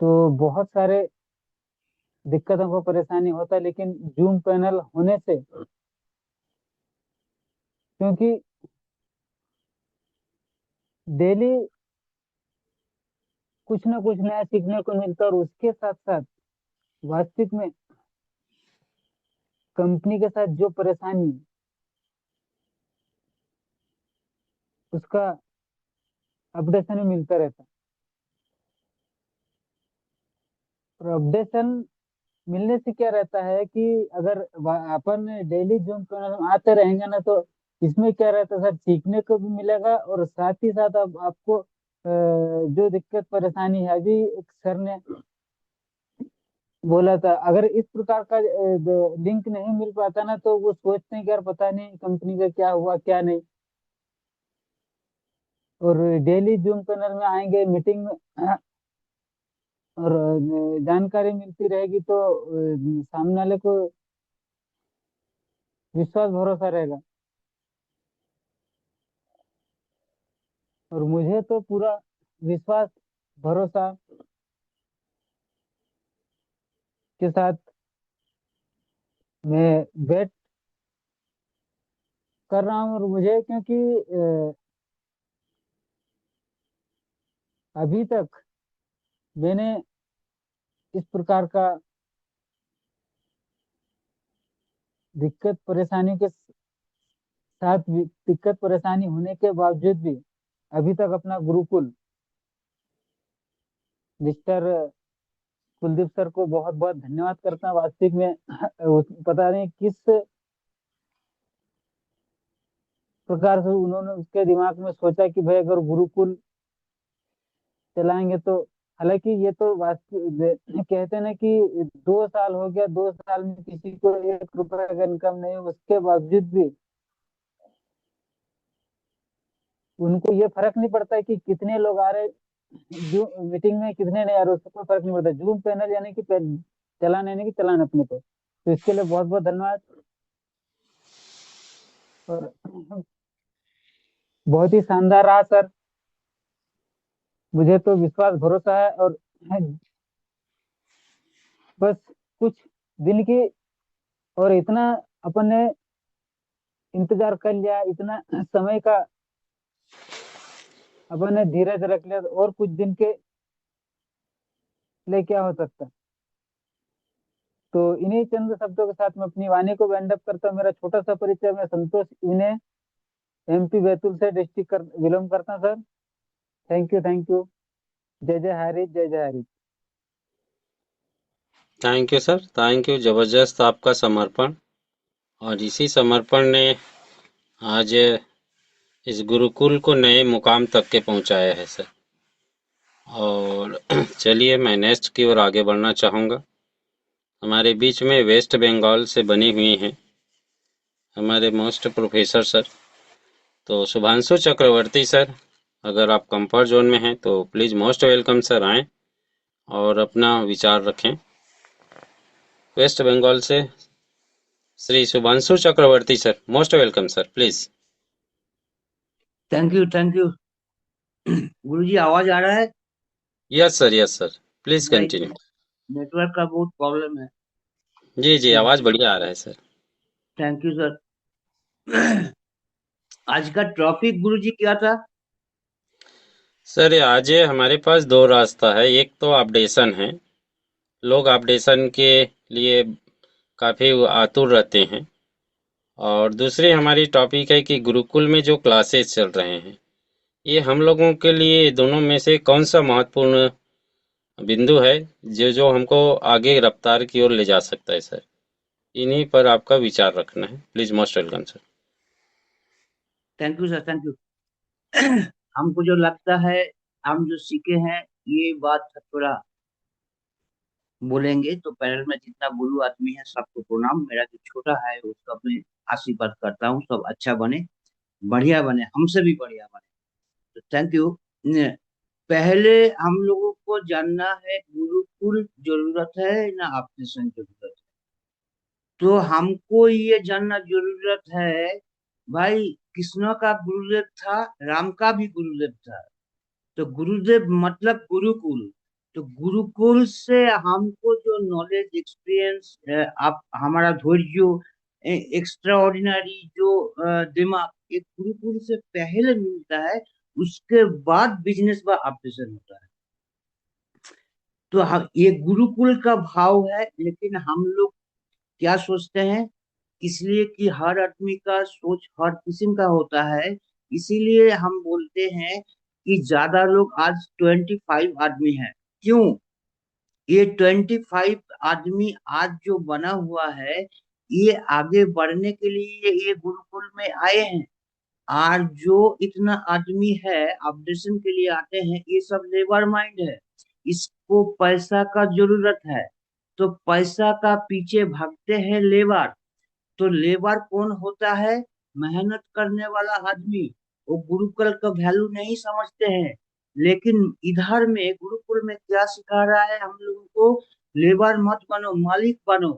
तो बहुत सारे दिक्कतों को परेशानी होता, लेकिन जूम पैनल होने से, क्योंकि डेली कुछ ना कुछ नया सीखने को मिलता है, और उसके साथ साथ वास्तविक में कंपनी के साथ जो परेशानी है, उसका अपडेशन भी मिलता रहता है। और अपडेशन मिलने से क्या रहता है कि अगर अपन डेली जूम पैनल में आते रहेंगे ना, तो इसमें क्या रहता है सर, सीखने को भी मिलेगा, और साथ ही साथ अब आपको जो दिक्कत परेशानी है, अभी एक सर ने बोला था, अगर इस प्रकार का लिंक नहीं मिल पाता ना, तो वो सोचते हैं कि यार पता नहीं कंपनी का क्या हुआ क्या नहीं। और डेली जूम पैनल में आएंगे मीटिंग में, और जानकारी मिलती रहेगी, तो सामने वाले को विश्वास भरोसा रहेगा। और मुझे तो पूरा विश्वास भरोसा के साथ मैं वेट कर रहा हूँ। और मुझे क्योंकि अभी तक मैंने इस प्रकार का दिक्कत परेशानी के साथ भी, दिक्कत परेशानी होने के बावजूद भी अभी तक अपना गुरुकुल मिस्टर कुलदीप सर को बहुत बहुत धन्यवाद करता हूँ। वास्तविक में पता नहीं किस प्रकार से उन्होंने उसके दिमाग में सोचा कि भाई अगर गुरुकुल चलाएंगे तो, हालांकि ये तो वास्तव कहते हैं ना कि 2 साल हो गया, 2 साल में किसी को 1 रुपए का इनकम नहीं, उसके बावजूद भी उनको ये फर्क नहीं पड़ता है कि कितने लोग आ रहे जो मीटिंग में, कितने नहीं आ रहे, उससे कोई फर्क नहीं पड़ता। जूम पैनल यानी कि चलाना, यानी कि चलाना अपने को, तो इसके लिए बहुत बहुत धन्यवाद। और बहुत ही शानदार रहा सर, मुझे तो विश्वास भरोसा है। और बस कुछ दिन की, और इतना अपन ने इंतजार कर लिया, इतना समय का अपन ने धीरज रख लिया, और कुछ दिन के लिए क्या हो सकता है। तो इन्हीं चंद शब्दों के साथ मैं अपनी वाणी को वाइंड अप करता हूँ। मेरा छोटा सा परिचय, मैं संतोष इन्हें एमपी बैतूल से डिस्ट्रिक्ट बिलोंग करता हूँ सर। Thank you. जय जय हरी, जय जय Hari. Thank you sir, thank you. जबरदस्त आपका समर्पण, और इसी समर्पण ने आज इस गुरुकुल को नए मुकाम तक के पहुंचाया है सर। और चलिए मैं नेक्स्ट की ओर आगे बढ़ना चाहूँगा। हमारे बीच में वेस्ट बंगाल से बनी हुई हैं हमारे मोस्ट प्रोफेसर सर, तो शुभांशु चक्रवर्ती सर, अगर आप कंफर्ट जोन में हैं तो प्लीज़ मोस्ट वेलकम सर, आएँ और अपना विचार रखें। वेस्ट बंगाल से Shri Shubhanshu Chakravarti sir, most welcome sir, please. Thank you गुरुजी, आवाज आ रहा है? यस सर, प्लीज भाई कंटिन्यू। नेटवर्क का बहुत प्रॉब्लम है। जी, आवाज बढ़िया आ रहा है सर। Thank you sir. आज का टॉपिक गुरुजी क्या था? सर आज हमारे पास दो रास्ता है, एक तो अपडेशन है, लोग अपडेशन के लिए काफ़ी आतुर रहते हैं, और दूसरी हमारी टॉपिक है कि गुरुकुल में जो क्लासेस चल रहे हैं, ये हम लोगों के लिए दोनों में से कौन सा महत्वपूर्ण बिंदु है जो हमको आगे रफ्तार की ओर ले जा सकता है सर। इन्हीं पर आपका विचार रखना है, please. Most welcome sir. Thank you sir, thank you. हमको जो लगता है, हम जो सीखे हैं, ये बात थोड़ा बोलेंगे। तो पैनल में जितना गुरु आदमी है सबको प्रणाम। मेरा जो छोटा है उसका मैं आशीर्वाद करता हूँ, सब अच्छा बने, बढ़िया बने, हमसे भी बढ़िया बने। तो थैंक यू। पहले हम लोगों को जानना है गुरुकुल जरूरत है ना ऑपरेशन जरूरत है। तो हमको ये जानना जरूरत है, भाई कृष्ण का गुरुदेव था, राम का भी गुरुदेव था। तो गुरुदेव मतलब गुरुकुल। तो गुरुकुल से हमको जो नॉलेज, एक्सपीरियंस, आप हमारा धैर्य, एक्स्ट्रा ऑर्डिनरी जो दिमाग, एक गुरुकुल से पहले मिलता है। उसके बाद बिजनेस व ऑपरेशन होता है। तो ये गुरुकुल का भाव है। लेकिन हम लोग क्या सोचते हैं, इसलिए कि हर आदमी का सोच हर किस्म का होता है, इसीलिए हम बोलते हैं कि ज्यादा लोग आज 25 आदमी हैं। क्यों? ये 25 आदमी आज जो बना हुआ है, ये आगे बढ़ने के लिए ये गुरुकुल में आए हैं। और जो इतना आदमी है अपडेशन के लिए आते हैं, ये सब लेबर माइंड है। इसको पैसा का जरूरत है, तो पैसा का पीछे भागते हैं लेबर। तो लेबर कौन होता है? मेहनत करने वाला आदमी। वो गुरुकुल का वैल्यू नहीं समझते हैं। लेकिन इधर में गुरुकुल में क्या सिखा रहा है हम लोगों को? लेबर मत बनो, मालिक बनो।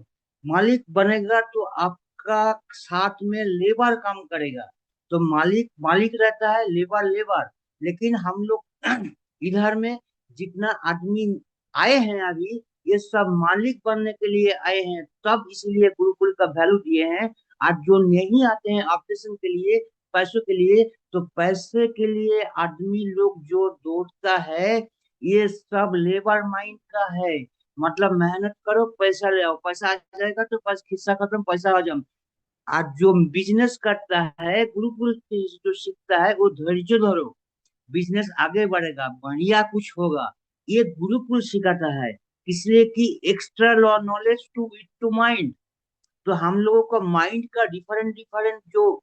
मालिक बनेगा तो आपका साथ में लेबर काम करेगा। तो मालिक मालिक रहता है, लेबर लेबर। लेकिन हम लोग इधर में जितना आदमी आए हैं अभी, ये सब मालिक बनने के लिए आए हैं, तब इसलिए गुरुकुल का वैल्यू दिए हैं। आज जो नहीं आते हैं ऑपरेशन के लिए, पैसों के लिए, तो पैसे के लिए आदमी लोग जो दौड़ता है, ये सब लेबर माइंड का है। मतलब मेहनत करो, पैसा ले आओ, पैसा आ जाएगा तो बस खिस्सा खत्म, पैसा आ जाओ। आज जो बिजनेस करता है, गुरुकुल से जो सीखता है, वो धैर्य धरो, बिजनेस आगे बढ़ेगा, बढ़िया कुछ होगा। ये गुरुकुल सिखाता है। इसलिए कि extra law knowledge to it to mind. तो हम लोगों का माइंड का डिफरेंट डिफरेंट जो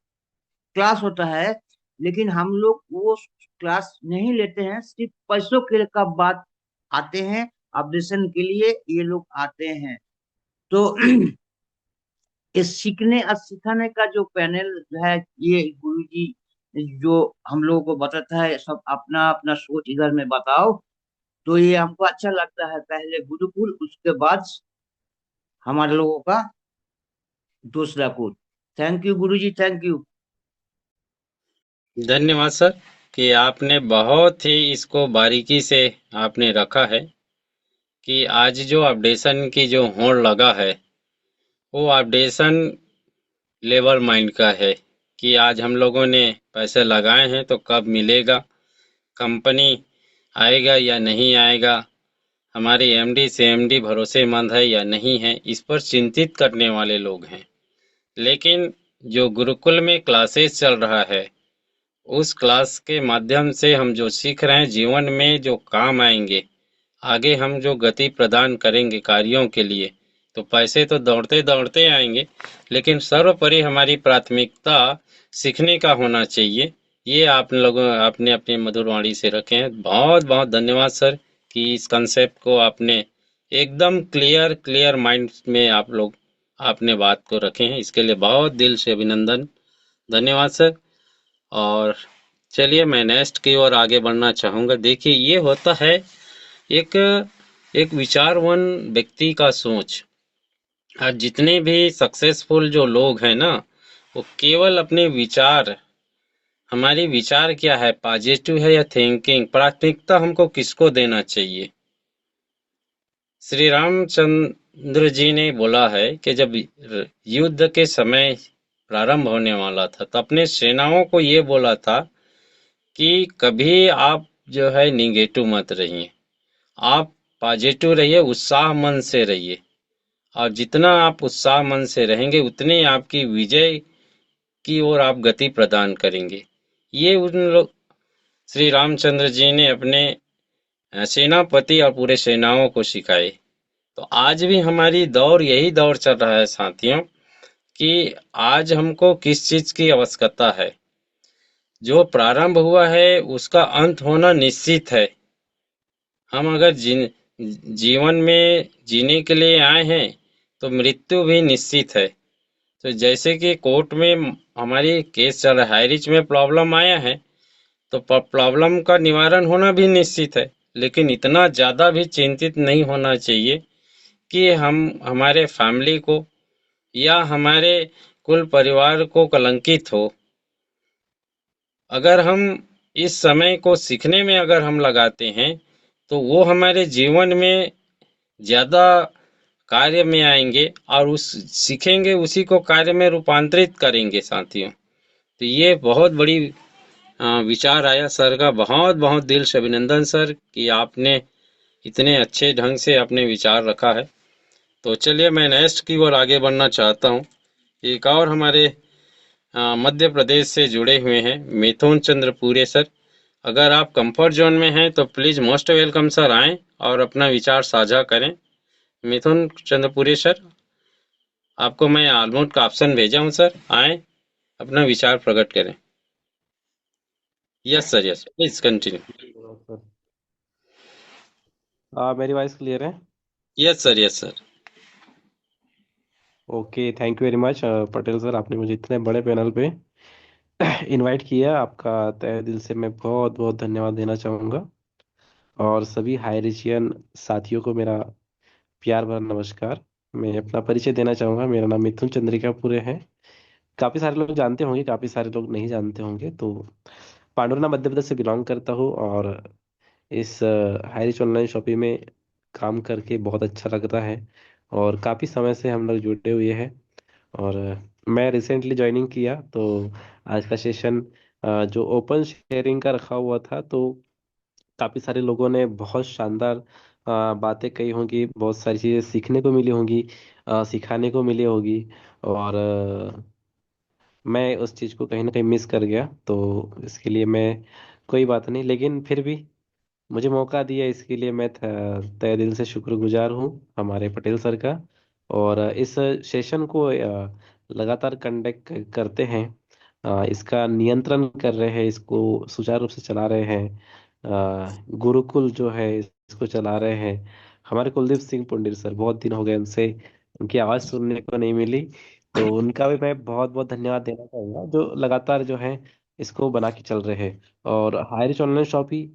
क्लास होता है, लेकिन हम लोग वो क्लास नहीं लेते हैं। सिर्फ पैसों के का बात आते हैं, ऑपरेशन के लिए ये लोग आते हैं। तो ये सीखने और सिखाने का जो पैनल है, ये गुरुजी जो हम लोगों को बताता है, सब अपना अपना सोच इधर में बताओ। तो ये हमको अच्छा लगता है। पहले गुरुकुल, उसके बाद हमारे लोगों का दूसरा कुल। Thank you Guruji, thank you. धन्यवाद सर कि आपने बहुत ही इसको बारीकी से आपने रखा है कि आज जो अपडेशन की जो होड़ लगा है, वो अपडेशन लेबर माइंड का है कि आज हम लोगों ने पैसे लगाए हैं तो कब मिलेगा, कंपनी आएगा या नहीं आएगा, हमारी एमडी से एमडी भरोसेमंद है या नहीं है, इस पर चिंतित करने वाले लोग हैं। लेकिन जो गुरुकुल में क्लासेस चल रहा है, उस क्लास के माध्यम से हम जो सीख रहे हैं, जीवन में जो काम आएंगे, आगे हम जो गति प्रदान करेंगे कार्यों के लिए, तो पैसे तो दौड़ते दौड़ते आएंगे, लेकिन सर्वोपरि हमारी प्राथमिकता सीखने का होना चाहिए। ये आप लोगों आपने अपने मधुर वाणी से रखे हैं। बहुत बहुत धन्यवाद सर कि इस कंसेप्ट को आपने एकदम क्लियर माइंड में आप लोग आपने बात को रखे हैं, इसके लिए बहुत दिल से अभिनंदन, धन्यवाद सर। और चलिए मैं नेक्स्ट की ओर आगे बढ़ना चाहूँगा। देखिए, ये होता है एक विचारवान व्यक्ति का सोच, आज जितने भी सक्सेसफुल जो लोग हैं ना, वो केवल अपने विचार, हमारी विचार क्या है, पॉजिटिव है या थिंकिंग, प्राथमिकता हमको किसको देना चाहिए। श्री रामचंद्र जी ने बोला है कि जब युद्ध के समय प्रारंभ होने वाला था तो अपने सेनाओं को ये बोला था कि कभी आप जो है निगेटिव मत रहिए, आप पॉजिटिव रहिए, उत्साह मन से रहिए, और जितना आप उत्साह मन से रहेंगे उतने आपकी विजय की ओर आप गति प्रदान करेंगे। ये उन लोग श्री रामचंद्र जी ने अपने सेनापति और पूरे सेनाओं को सिखाए। तो आज भी हमारी दौर यही दौर चल रहा है साथियों, कि आज हमको किस चीज की आवश्यकता है। जो प्रारंभ हुआ है उसका अंत होना निश्चित है। हम अगर जीवन में जीने के लिए आए हैं तो मृत्यु भी निश्चित है। तो जैसे कि कोर्ट में हमारी केस चल रहा है, हाई रिच में प्रॉब्लम आया है, तो प्रॉब्लम का निवारण होना भी निश्चित है, लेकिन इतना ज्यादा भी चिंतित नहीं होना चाहिए कि हम हमारे फैमिली को या हमारे कुल परिवार को कलंकित हो। अगर हम इस समय को सीखने में अगर हम लगाते हैं तो वो हमारे जीवन में ज्यादा कार्य में आएंगे और उस सीखेंगे, उसी को कार्य में रूपांतरित करेंगे साथियों। तो ये बहुत बड़ी विचार आया सर का। बहुत बहुत दिल से अभिनंदन सर कि आपने इतने अच्छे ढंग से अपने विचार रखा है। तो चलिए मैं नेक्स्ट की ओर आगे बढ़ना चाहता हूँ। एक और हमारे मध्य प्रदेश से जुड़े हुए हैं मिथुन चंद्र पूरे सर। अगर आप कंफर्ट जोन में हैं तो प्लीज मोस्ट वेलकम सर, आएं और अपना विचार साझा करें। मिथुन चंद्र पूरे सर, आपको मैं ऑलमोस्ट का ऑप्शन भेजा हूं सर, आएं अपना विचार प्रकट करें। Yes sir, yes please continue. Sir मेरी वॉइस क्लियर है? Yes sir, yes sir. Okay, thank you very much Patel sir, आपने मुझे इतने बड़े पैनल पे इनवाइट किया। आपका तहे दिल से मैं बहुत बहुत धन्यवाद देना चाहूँगा। और सभी हाईरिचियन साथियों को मेरा प्यार भरा नमस्कार। मैं अपना परिचय देना चाहूँगा। मेरा नाम मिथुन चंद्रिका पूरे है। काफ़ी सारे लोग जानते होंगे, काफ़ी सारे लोग नहीं जानते होंगे। तो पांडुरना मध्य प्रदेश से बिलोंग करता हूँ और इस हाईरिच ऑनलाइन शॉपिंग में काम करके बहुत अच्छा लगता है और काफ़ी समय से हम लोग जुड़े हुए हैं। और मैं रिसेंटली ज्वाइनिंग किया, तो आज का सेशन जो ओपन शेयरिंग का रखा हुआ था, तो काफ़ी सारे लोगों ने बहुत शानदार बातें कही होंगी, बहुत सारी चीज़ें सीखने को मिली होंगी, सिखाने को मिली होगी। और मैं उस चीज़ को कहीं ना कहीं मिस कर गया, तो इसके लिए मैं, कोई बात नहीं, लेकिन फिर भी मुझे मौका दिया, इसके लिए मैं तहे दिल से शुक्रगुजार हूँ हमारे पटेल सर का। और इस सेशन को लगातार कंडक्ट करते हैं, इसका नियंत्रण कर रहे हैं, इसको सुचारू रूप से चला रहे हैं। गुरुकुल जो है इसको चला रहे हैं हमारे कुलदीप सिंह पुंडीर सर। बहुत दिन हो गए उनसे, उनकी आवाज़ सुनने को नहीं मिली, तो उनका भी मैं बहुत बहुत धन्यवाद देना चाहूँगा, जो लगातार जो है इसको बना के चल रहे हैं। और Hirich online shopping,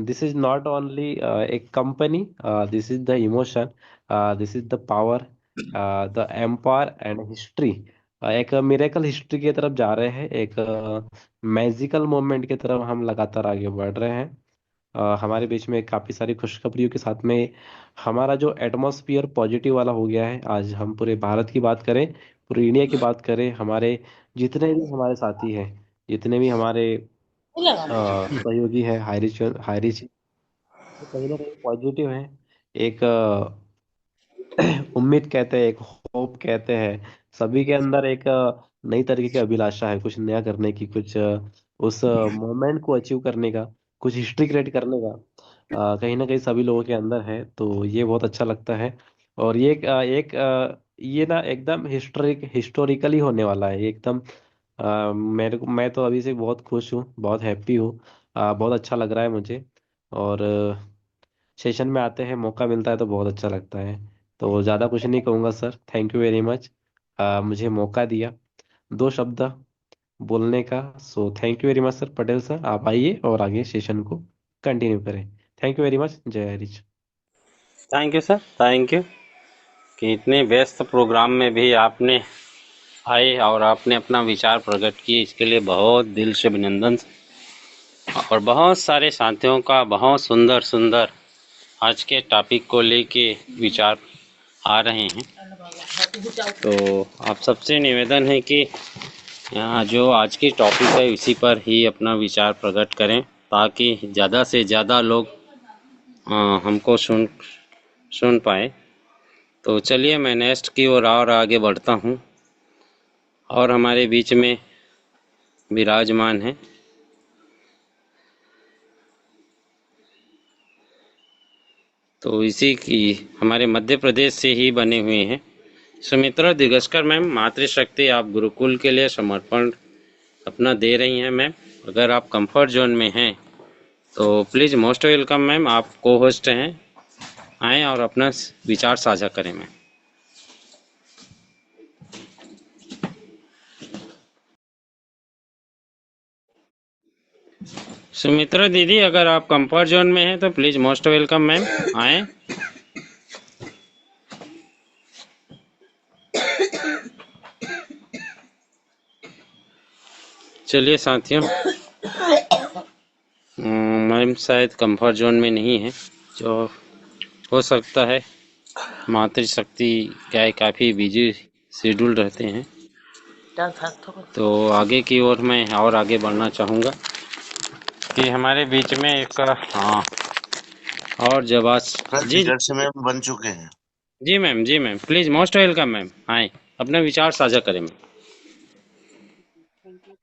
this is not only a company, this is the emotion, this is the power, the empire and history। एक मिरेकल हिस्ट्री की तरफ जा रहे हैं, एक मैजिकल मोमेंट की तरफ हम लगातार आगे बढ़ रहे हैं। हमारे बीच में काफ़ी सारी खुशखबरियों के साथ में हमारा जो एटमॉस्फियर पॉजिटिव वाला हो गया है। आज हम पूरे भारत की बात करें, पूरी इंडिया की बात करें, हमारे जितने भी हमारे साथी हैं, जितने भी हमारे सहयोगी है हायरिच, तो कहीं ना कहीं पॉजिटिव है। एक उम्मीद कहते हैं, एक होप कहते हैं, सभी के अंदर एक नई तरीके की अभिलाषा है, कुछ नया करने की, कुछ उस मोमेंट को अचीव करने का, कुछ हिस्ट्री क्रिएट करने का कहीं ना कहीं सभी लोगों के अंदर है। तो ये बहुत अच्छा लगता है। और ये ये ना एकदम हिस्टोरिकली होने वाला है, ये एकदम मैं तो अभी से बहुत खुश हूँ, बहुत हैप्पी हूँ, बहुत अच्छा लग रहा है मुझे। और सेशन में आते हैं, मौका मिलता है तो बहुत अच्छा लगता है। तो ज़्यादा कुछ नहीं कहूँगा sir, thank you very much मुझे मौका दिया दो शब्द बोलने का। So thank you very much sir. Patel sir, आप आइए और आगे सेशन को कंटिन्यू करें। Thank you very much. जय Harish. Thank you sir, thank you. कि इतने व्यस्त प्रोग्राम में भी आपने आए और आपने अपना विचार प्रकट किए, इसके लिए बहुत दिल से अभिनंदन। और बहुत सारे साथियों का बहुत सुंदर सुंदर आज के टॉपिक को लेके विचार आ रहे हैं। तो आप सबसे निवेदन है कि यहाँ जो आज की टॉपिक है इसी पर ही अपना विचार प्रकट करें, ताकि ज़्यादा से ज़्यादा लोग हमको सुन पाए। तो चलिए मैं नेक्स्ट की ओर और आगे बढ़ता हूँ, और हमारे बीच में विराजमान है तो इसी की हमारे मध्य प्रदेश से ही बने हुए हैं सुमित्रा दिगस्कर मैम। मातृशक्ति आप गुरुकुल के लिए समर्पण अपना दे रही हैं मैम। अगर आप कंफर्ट जोन में हैं तो प्लीज़ मोस्ट वेलकम मैम, आप को होस्ट हैं, आएँ और अपना विचार साझा करें मैम। सुमित्रा दीदी अगर आप कंफर्ट जोन में हैं तो प्लीज़ मोस्ट वेलकम मैम, आएँ। चलिए साथियों, मैम शायद कंफर्ट जोन में नहीं है, जो हो सकता है मातृशक्ति क्या है काफ़ी बिजी शेड्यूल रहते हैं। तो आगे की ओर मैं और आगे बढ़ना चाहूँगा कि हमारे बीच में एक और जब आज जी से मैम बन चुके हैं। जी ma'am please most welcome ma'am, आए अपना विचार साझा करें ma'am.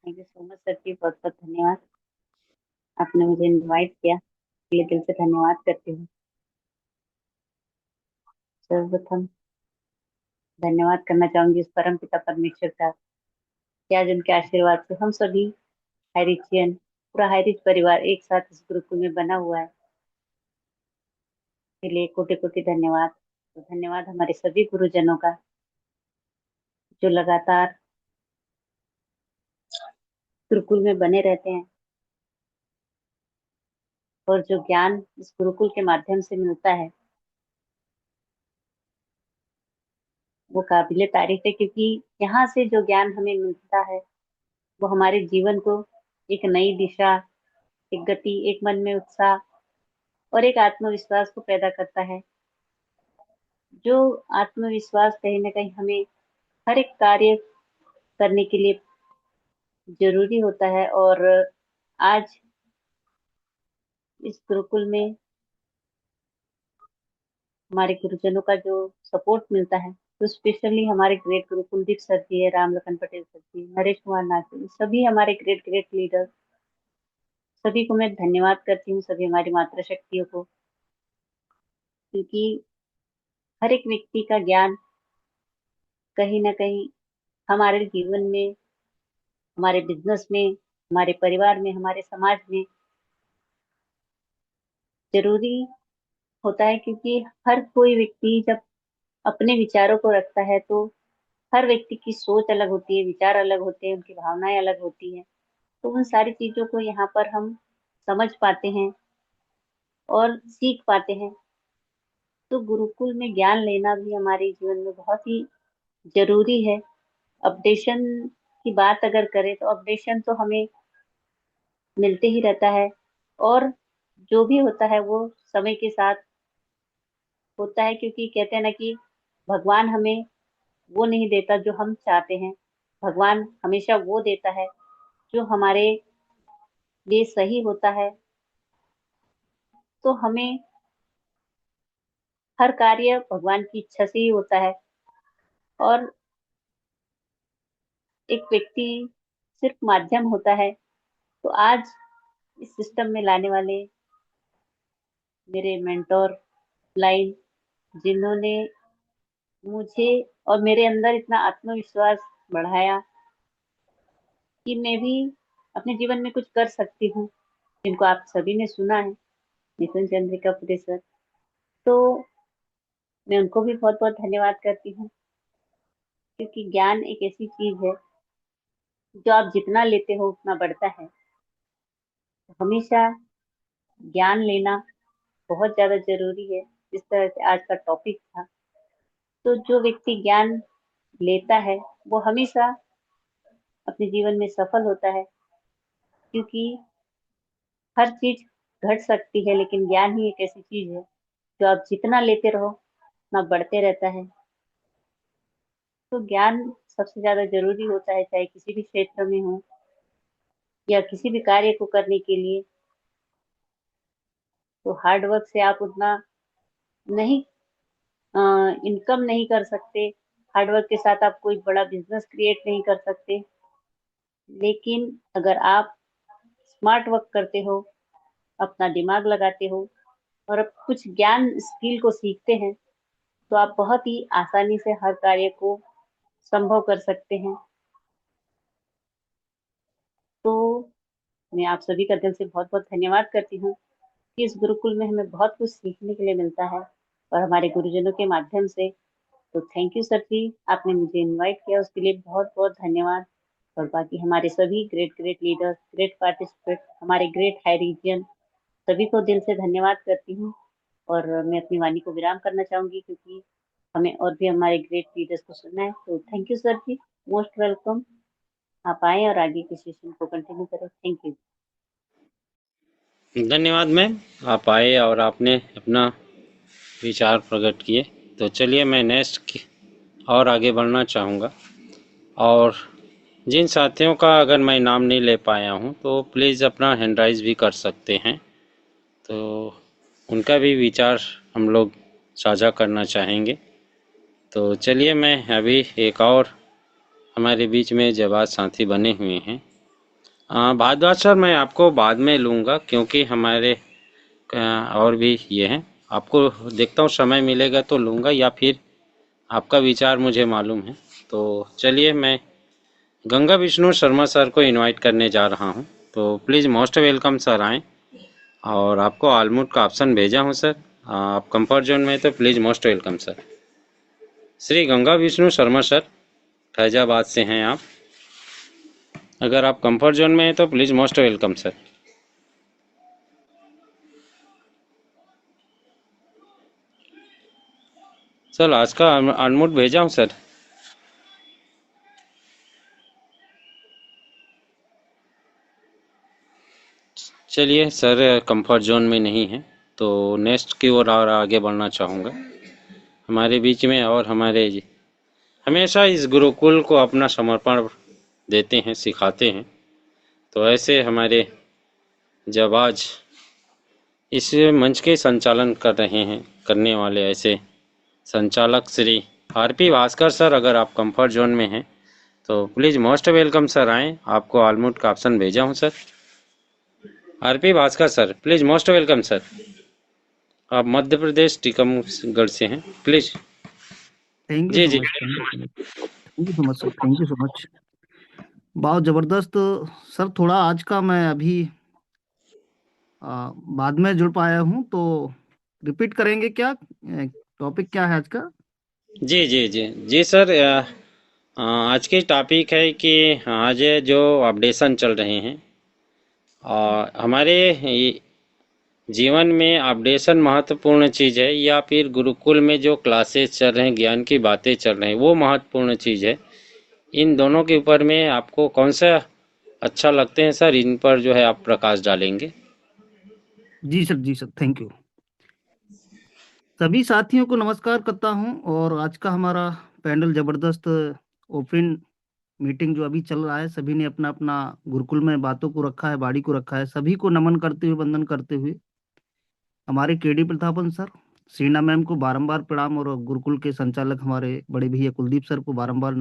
Thank you so much sir ji, बहुत बहुत धन्यवाद। आपने मुझे इनवाइट किया, इसके लिए दिल से धन्यवाद करती हूँ। सर्वप्रथम धन्यवाद करना चाहूंगी उस परम पिता परमेश्वर का कि आज उनके आशीर्वाद से हम सभी हाइरिचियन, पूरा हाइरिच परिवार एक साथ इस गुरुकुल में बना हुआ है। इसके लिए कोटि कोटि धन्यवाद। तो धन्यवाद हमारे सभी गुरुजनों का जो लगातार गुरुकुल में बने रहते हैं और जो ज्ञान इस गुरुकुल के माध्यम से मिलता है वो काबिले तारीफ है, क्योंकि यहाँ से जो ज्ञान हमें मिलता है वो हमारे जीवन को एक नई दिशा, एक गति, एक मन में उत्साह और एक आत्मविश्वास को पैदा करता है। जो आत्मविश्वास कहीं ना कहीं हमें हर एक कार्य करने के लिए जरूरी होता है। और आज इस गुरुकुल में हमारे गुरुजनों का जो सपोर्ट मिलता है, तो स्पेशली हमारे ग्रेट गुरु कुलदीप सर जी है, राम लखन पटेल सर जी, नरेश कुमार नाथ जी, सभी हमारे ग्रेट ग्रेट लीडर, सभी को मैं धन्यवाद करती हूँ, सभी हमारी मातृशक्तियों को, क्योंकि हर एक व्यक्ति का ज्ञान कहीं ना कहीं हमारे जीवन में, हमारे बिजनेस में, हमारे परिवार में, हमारे समाज में जरूरी होता है। क्योंकि हर कोई व्यक्ति जब अपने विचारों को रखता है तो हर व्यक्ति की सोच अलग होती है, विचार अलग होते हैं, उनकी भावनाएं अलग होती हैं। तो उन सारी चीजों को यहाँ पर हम समझ पाते हैं और सीख पाते हैं। तो गुरुकुल में ज्ञान लेना भी हमारे जीवन में बहुत ही जरूरी है। अपडेशन की बात अगर करें तो अपडेशन तो हमें मिलते ही रहता है, और जो भी होता है वो समय के साथ होता है, क्योंकि कहते हैं ना कि भगवान हमें वो नहीं देता जो हम चाहते हैं, भगवान हमेशा वो देता है जो हमारे लिए सही होता है। तो हमें हर कार्य भगवान की इच्छा से ही होता है, और एक व्यक्ति सिर्फ माध्यम होता है। तो आज इस सिस्टम में लाने वाले मेरे मेंटोर लाइन, जिन्होंने मुझे और मेरे अंदर इतना आत्मविश्वास बढ़ाया कि मैं भी अपने जीवन में कुछ कर सकती हूँ, जिनको आप सभी ने सुना है, मिथुन चंद्रिका पुरे सर, तो मैं उनको भी बहुत बहुत धन्यवाद करती हूँ। क्योंकि ज्ञान एक ऐसी चीज है जो आप जितना लेते हो उतना बढ़ता है। हमेशा ज्ञान लेना बहुत ज्यादा जरूरी है। जिस तरह से आज का टॉपिक था तो जो व्यक्ति ज्ञान लेता है वो हमेशा अपने जीवन में सफल होता है, क्योंकि हर चीज घट सकती है लेकिन ज्ञान ही एक ऐसी चीज है जो आप जितना लेते रहो उतना बढ़ते रहता है। तो ज्ञान सबसे ज्यादा जरूरी होता है, चाहे किसी भी क्षेत्र में हो या किसी भी कार्य को करने के लिए। तो हार्ड वर्क से आप उतना नहीं इनकम नहीं कर सकते, हार्ड वर्क के साथ आप कोई बड़ा बिजनेस क्रिएट नहीं कर सकते, लेकिन अगर आप स्मार्ट वर्क करते हो, अपना दिमाग लगाते हो और अब कुछ ज्ञान स्किल को सीखते हैं तो आप बहुत ही आसानी से हर कार्य को संभव कर सकते हैं। तो मैं आप सभी का दिल से बहुत बहुत धन्यवाद करती हूँ कि इस गुरुकुल में हमें बहुत कुछ सीखने के लिए मिलता है और हमारे गुरुजनों के माध्यम से। तो थैंक यू सर जी, आपने मुझे इनवाइट किया उसके लिए बहुत बहुत धन्यवाद। और बाकी हमारे सभी great great leaders, great participant, हमारे ग्रेट हाई रीजन, सभी को दिल से धन्यवाद करती हूँ। और मैं अपनी वाणी को विराम करना चाहूंगी क्योंकि हमें और भी हमारे ग्रेट लीडर्स को सुनना है। तो thank you sir ji, most welcome. आप आए और आगे के सेशन को कंटिन्यू करें। Thank you. धन्यवाद मैम, आप आए और आपने अपना विचार प्रकट किए। तो चलिए मैं नेक्स्ट और आगे बढ़ना चाहूँगा। और जिन साथियों का अगर मैं नाम नहीं ले पाया हूँ तो प्लीज़ अपना हैंड राइज भी कर सकते हैं, तो उनका भी विचार हम लोग साझा करना चाहेंगे। तो चलिए मैं अभी एक और हमारे बीच में जवाब साथी बने हुए हैं। भारद्वाज सर, मैं आपको बाद में लूँगा क्योंकि हमारे और भी ये हैं, आपको देखता हूँ समय मिलेगा तो लूँगा या फिर आपका विचार मुझे मालूम है। तो चलिए मैं गंगा विष्णु शर्मा सर को इनवाइट करने जा रहा हूं, तो प्लीज़ मोस्ट वेलकम सर आएँ। और आपको ऑलमोट का ऑप्शन भेजा हूं सर, आप कंफर्ट जोन में तो please most welcome sir. Shri Ganga Vishnu Sharma sir, Faizabad से हैं आप, अगर आप कंफर्ट जोन में हैं तो please most welcome sir. Sir आज का अनम्यूट भेजा हूं सर। चलिए सर कंफर्ट जोन में नहीं है, तो नेक्स्ट की ओर और आगे बढ़ना चाहूँगा। हमारे बीच में और हमारे हमेशा इस गुरुकुल को अपना समर्पण देते हैं, सिखाते हैं। तो ऐसे हमारे जब आज इस मंच के संचालन कर रहे हैं, करने वाले ऐसे संचालक श्री आरपी भास्कर सर, अगर आप कंफर्ट जोन में हैं तो प्लीज़ मोस्ट वेलकम सर आएँ। आपको ऑलमोट का ऑप्शन भेजा हूँ sir. RP Bhaskar sir, please most welcome sir. आप मध्य प्रदेश टीकमगढ़ से हैं, please. Thank ji you ji so much sir, thank you so much. बहुत जबरदस्त सर। थोड़ा आज का मैं अभी बाद में जुड़ पाया हूँ, तो रिपीट करेंगे क्या? टॉपिक क्या है आज का? जी जी जी जी सर, आज की टॉपिक है कि आज जो अपडेशन चल रहे हैं और हमारे जीवन में अपडेशन महत्वपूर्ण चीज़ है या फिर गुरुकुल में जो क्लासेस चल रहे हैं, ज्ञान की बातें चल रही हैं, वो महत्वपूर्ण चीज़ है। इन दोनों के ऊपर में आपको कौन सा अच्छा लगते हैं सर, इन पर जो है आप प्रकाश डालेंगे। जी सर, थैंक यू। सभी साथियों को नमस्कार करता हूं। और आज का हमारा पैनल जबरदस्त ओपन मीटिंग जो अभी चल रहा है, सभी ने अपना अपना गुरुकुल में बातों को रखा है, बाड़ी को रखा है। सभी को नमन करते हुए, वंदन करते हुए हमारे केडी प्रतापन सर, सीना मैम को बारंबार प्रणाम और गुरुकुल के संचालक हमारे बड़े भैया कुलदीप सर को बारंबार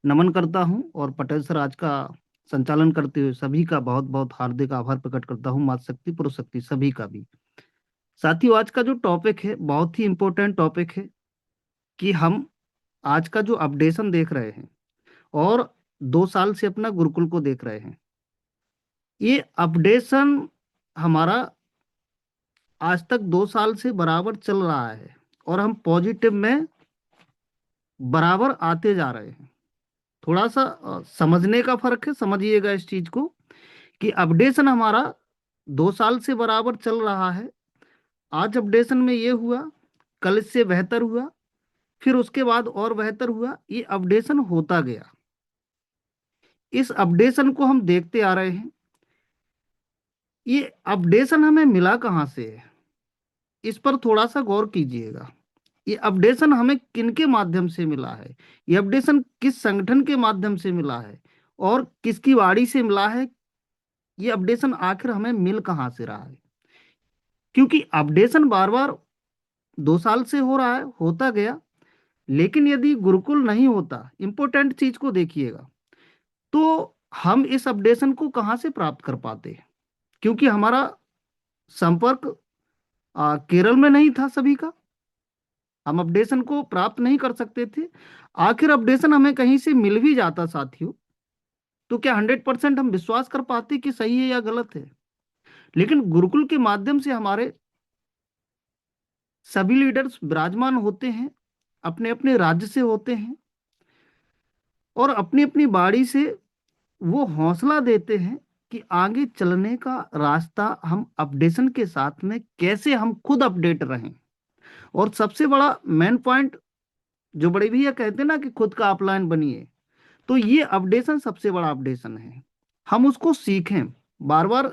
नमन करता हूं। और पटेल सर आज का संचालन करते हुए सभी का बहुत बहुत हार्दिक आभार प्रकट करता हूं, माता शक्ति पुरुष शक्ति सभी का भी। साथियों, आज का जो टॉपिक है बहुत ही इंपॉर्टेंट टॉपिक है कि हम आज का जो अपडेशन देख रहे हैं और 2 साल से अपना गुरुकुल को देख रहे हैं, ये अपडेशन हमारा आज तक 2 साल से बराबर चल रहा है और हम पॉजिटिव में बराबर आते जा रहे हैं। थोड़ा सा समझने का फर्क है, समझिएगा इस चीज को कि अपडेशन हमारा 2 साल से बराबर चल रहा है। आज अपडेशन में ये हुआ, कल इससे बेहतर हुआ, फिर उसके बाद और बेहतर हुआ, ये अपडेशन होता गया। इस अपडेशन को हम देखते आ रहे हैं। ये अपडेशन हमें मिला कहाँ से है, इस पर थोड़ा सा गौर कीजिएगा। ये अपडेशन हमें किनके माध्यम से मिला है, ये अपडेशन किस संगठन के माध्यम से मिला है, और किसकी वाणी से मिला है, ये अपडेशन आखिर हमें मिल कहाँ से रहा है। क्योंकि अपडेशन बार बार 2 साल से हो रहा है, होता गया, लेकिन यदि गुरुकुल नहीं होता, इंपॉर्टेंट चीज को देखिएगा, तो हम इस अपडेशन को कहाँ से प्राप्त कर पाते। क्योंकि हमारा संपर्क केरल में नहीं था सभी का, हम अपडेशन को प्राप्त नहीं कर सकते थे। आखिर अपडेशन हमें कहीं से मिल भी जाता साथियों, तो क्या 100% हम विश्वास कर पाते कि सही है या गलत है। लेकिन गुरुकुल के माध्यम से हमारे सभी लीडर्स विराजमान होते हैं, अपने अपने राज्य से होते हैं, और अपनी अपनी बाड़ी से वो हौसला देते हैं कि आगे चलने का रास्ता हम अपडेशन के साथ में कैसे हम खुद अपडेट रहें। और सबसे बड़ा मेन पॉइंट, जो बड़े भैया कहते हैं ना कि खुद का अपलाइन बनिए, तो ये अपडेशन सबसे बड़ा अपडेशन है। हम उसको सीखें बार बार,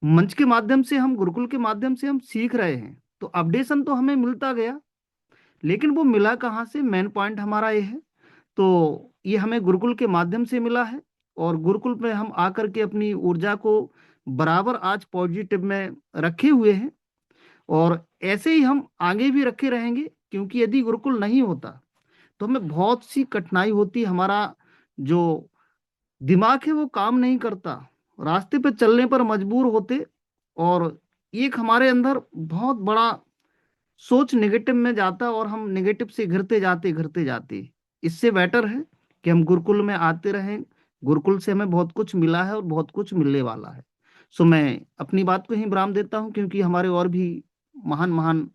मंच के माध्यम से, हम गुरुकुल के माध्यम से हम सीख रहे हैं। तो अपडेशन तो हमें मिलता गया, लेकिन वो मिला कहाँ से, मेन पॉइंट हमारा ये है। तो ये हमें गुरुकुल के माध्यम से मिला है, और गुरुकुल में हम आकर के अपनी ऊर्जा को बराबर आज पॉजिटिव में रखे हुए हैं, और ऐसे ही हम आगे भी रखे रहेंगे। क्योंकि यदि गुरुकुल नहीं होता तो हमें बहुत सी कठिनाई होती, हमारा जो दिमाग है वो काम नहीं करता, रास्ते पे चलने पर मजबूर होते, और एक हमारे अंदर बहुत बड़ा सोच नेगेटिव में जाता, और हम नेगेटिव से घिरते जाते। इससे बेटर है कि हम गुरुकुल में आते रहें। गुरुकुल से हमें बहुत कुछ मिला है और बहुत कुछ मिलने वाला है। सो मैं अपनी बात को ही विराम देता हूं, क्योंकि हमारे और भी महान महान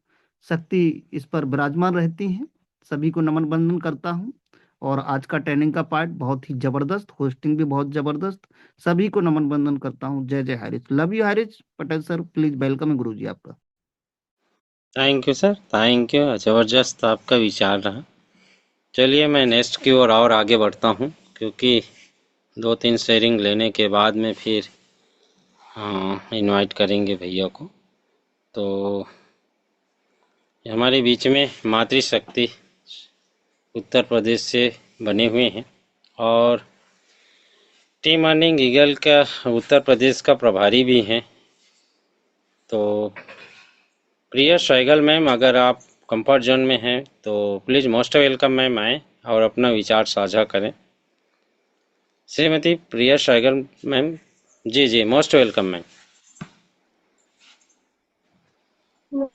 शक्ति इस पर विराजमान रहती हैं। सभी को नमन बंदन करता हूं। और आज का ट्रेनिंग का पार्ट बहुत ही जबरदस्त, होस्टिंग भी बहुत जबरदस्त। सभी को नमन बंदन करता हूं। जय जय Harish, love you Harish Patel sir, please welcome है गुरु जी आपका। Thank you sir, thank you. ज़बरदस्त आपका विचार रहा। चलिए मैं नेक्स्ट की ओर और आगे बढ़ता हूँ, क्योंकि 2-3 शेयरिंग लेने के बाद में फिर इनवाइट करेंगे भैया को। तो हमारे बीच में मातृशक्ति उत्तर प्रदेश से बने हुए हैं, और टीम अर्निंग ईगल का उत्तर प्रदेश का प्रभारी भी हैं। तो प्रिया सहगल मैम, अगर आप कंफर्ट जोन में हैं तो प्लीज़ मोस्ट वेलकम मैम आएँ और अपना विचार साझा करें। श्रीमती प्रिया सहगल मैम, जी जी, most welcome ma'am.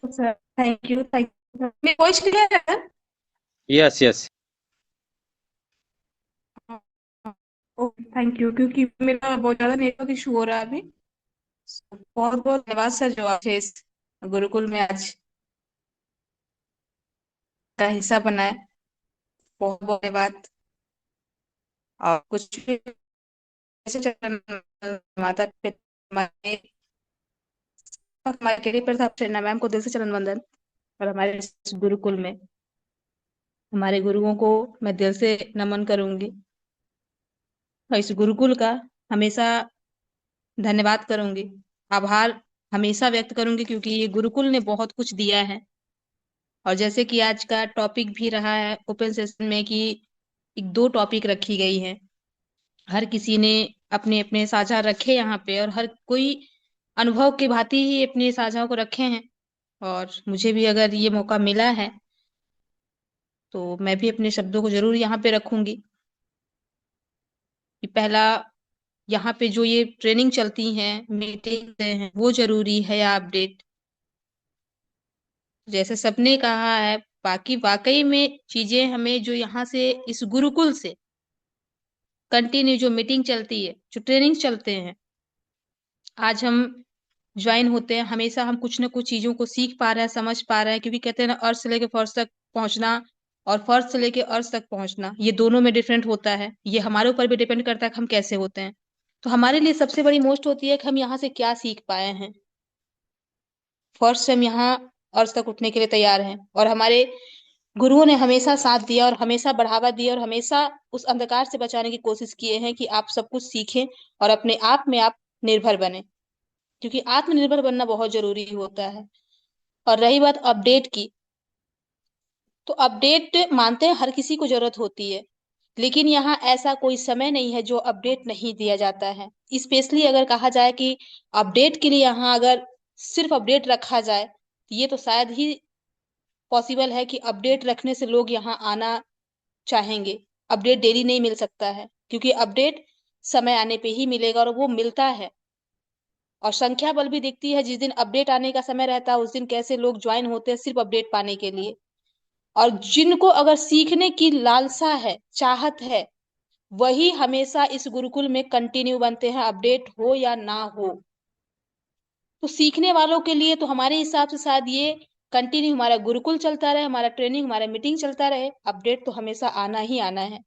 Sir thank you मेरी वॉइस क्लियर है? Yes yes. Okay thank you, क्योंकि मेरा बहुत ज्यादा नेटवर्क इशू हो रहा है अभी। बहुत बहुत धन्यवाद सर, जो आज इस गुरुकुल में आज का हिस्सा बनाए। बहुत बहुत धन्यवाद। और कुछ भी ऐसे चरण माता पिता हमारे कैरियर पर था, मैम को दिल से चरण वंदन। और हमारे इस गुरुकुल में हमारे गुरुओं को मैं दिल से नमन करूंगी, और इस गुरुकुल का हमेशा धन्यवाद करूंगी, आभार हमेशा व्यक्त करूंगी, क्योंकि ये गुरुकुल ने बहुत कुछ दिया है। और जैसे कि आज का टॉपिक भी रहा है ओपन सेशन में कि 2 टॉपिक रखी गई है, हर किसी ने अपने अपने साझा रखे यहाँ पे, और हर कोई अनुभव की भांति ही अपने साझा को रखे हैं। और मुझे भी अगर ये मौका मिला है तो मैं भी अपने शब्दों को जरूर यहाँ पे रखूंगी। कि पहला, यहाँ पे जो ये ट्रेनिंग चलती हैं, मीटिंग हैं, वो जरूरी है या अपडेट, जैसे सबने कहा है। बाकी वाकई में चीजें हमें जो यहाँ से इस गुरुकुल से कंटिन्यू जो मीटिंग चलती है, जो ट्रेनिंग चलते हैं, आज हम ज्वाइन होते हैं, हमेशा हम कुछ ना कुछ चीजों को सीख पा रहे हैं, समझ पा रहे हैं। क्योंकि कहते हैं ना, अर्थ से लेके फर्श तक पहुंचना और फर्श से लेके अर्थ तक पहुंचना, ये दोनों में डिफरेंट होता है। ये हमारे ऊपर भी डिपेंड करता है कि हम कैसे होते हैं। तो हमारे लिए सबसे बड़ी मोस्ट होती है कि हम यहाँ से क्या सीख पाए हैं। फर्स्ट से हम यहाँ अर्थ तक उठने के लिए तैयार हैं, और हमारे गुरुओं ने हमेशा साथ दिया और हमेशा बढ़ावा दिया और हमेशा उस अंधकार से बचाने की कोशिश किए हैं कि आप सब कुछ सीखें और अपने आप में आप निर्भर बने, क्योंकि आत्मनिर्भर बनना बहुत जरूरी होता है। और रही बात अपडेट की, तो अपडेट मानते हैं हर किसी को जरूरत होती है, लेकिन यहाँ ऐसा कोई समय नहीं है जो अपडेट नहीं दिया जाता है। स्पेशली अगर कहा जाए कि अपडेट के लिए यहाँ अगर सिर्फ अपडेट रखा जाए, ये तो शायद ही पॉसिबल है कि अपडेट रखने से लोग यहाँ आना चाहेंगे। अपडेट डेली नहीं मिल सकता है, क्योंकि अपडेट समय आने पे ही मिलेगा और वो मिलता है। और संख्या बल भी दिखती है, जिस दिन अपडेट आने का समय रहता है उस दिन कैसे लोग ज्वाइन होते हैं सिर्फ अपडेट पाने के लिए। और जिनको अगर सीखने की लालसा है, चाहत है, वही हमेशा इस गुरुकुल में कंटिन्यू बनते हैं, अपडेट हो या ना हो। तो सीखने वालों के लिए तो हमारे हिसाब से शायद ये कंटिन्यू हमारा गुरुकुल चलता रहे, हमारा ट्रेनिंग, हमारा मीटिंग चलता रहे। अपडेट तो हमेशा आना ही आना है,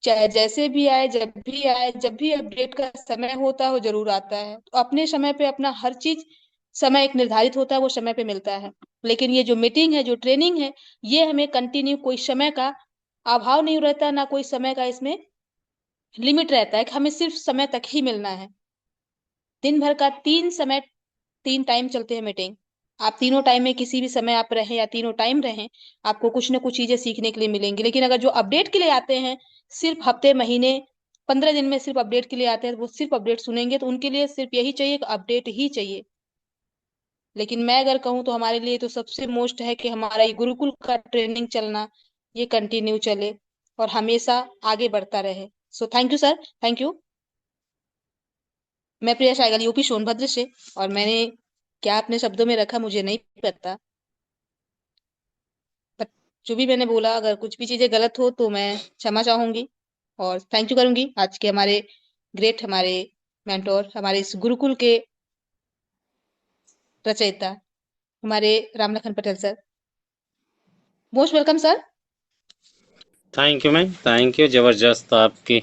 चाहे जैसे भी आए, जब भी अपडेट का समय होता है वो जरूर आता है। तो अपने समय पे अपना हर चीज, समय एक निर्धारित होता है, वो समय पे मिलता है। लेकिन ये जो मीटिंग है, जो ट्रेनिंग है, ये हमें कंटिन्यू, कोई समय का अभाव नहीं रहता, ना कोई समय का इसमें लिमिट रहता है कि हमें सिर्फ समय तक ही मिलना है। दिन भर का 3 टाइम चलते हैं मीटिंग। आप तीनों टाइम में किसी भी समय आप रहें या तीनों टाइम रहें, आपको कुछ ना कुछ चीजें सीखने के लिए मिलेंगी। लेकिन अगर जो अपडेट के लिए आते हैं, सिर्फ हफ्ते, महीने, 15 दिन में सिर्फ अपडेट के लिए आते हैं, वो सिर्फ अपडेट सुनेंगे, तो उनके लिए सिर्फ यही चाहिए कि अपडेट ही चाहिए। लेकिन मैं अगर कहूँ तो हमारे लिए तो सबसे मोस्ट है कि हमारा ये गुरुकुल का ट्रेनिंग चलना, ये कंटिन्यू चले और हमेशा आगे बढ़ता रहे। सो thank you sir, thank you. मैं प्रिया शाइगल, यूपी सोनभद्र से। और मैंने क्या अपने शब्दों में रखा मुझे नहीं पता, बट जो भी मैंने बोला, अगर कुछ भी चीजें गलत हो तो मैं क्षमा चाहूंगी और थैंक यू करूंगी आज के हमारे ग्रेट, हमारे मेंटोर, हमारे इस गुरुकुल के रचयिता, हमारे Ramlakhan Patel sir. Most welcome sir. Thank you ma'am, thank you. ज़बरदस्त आपके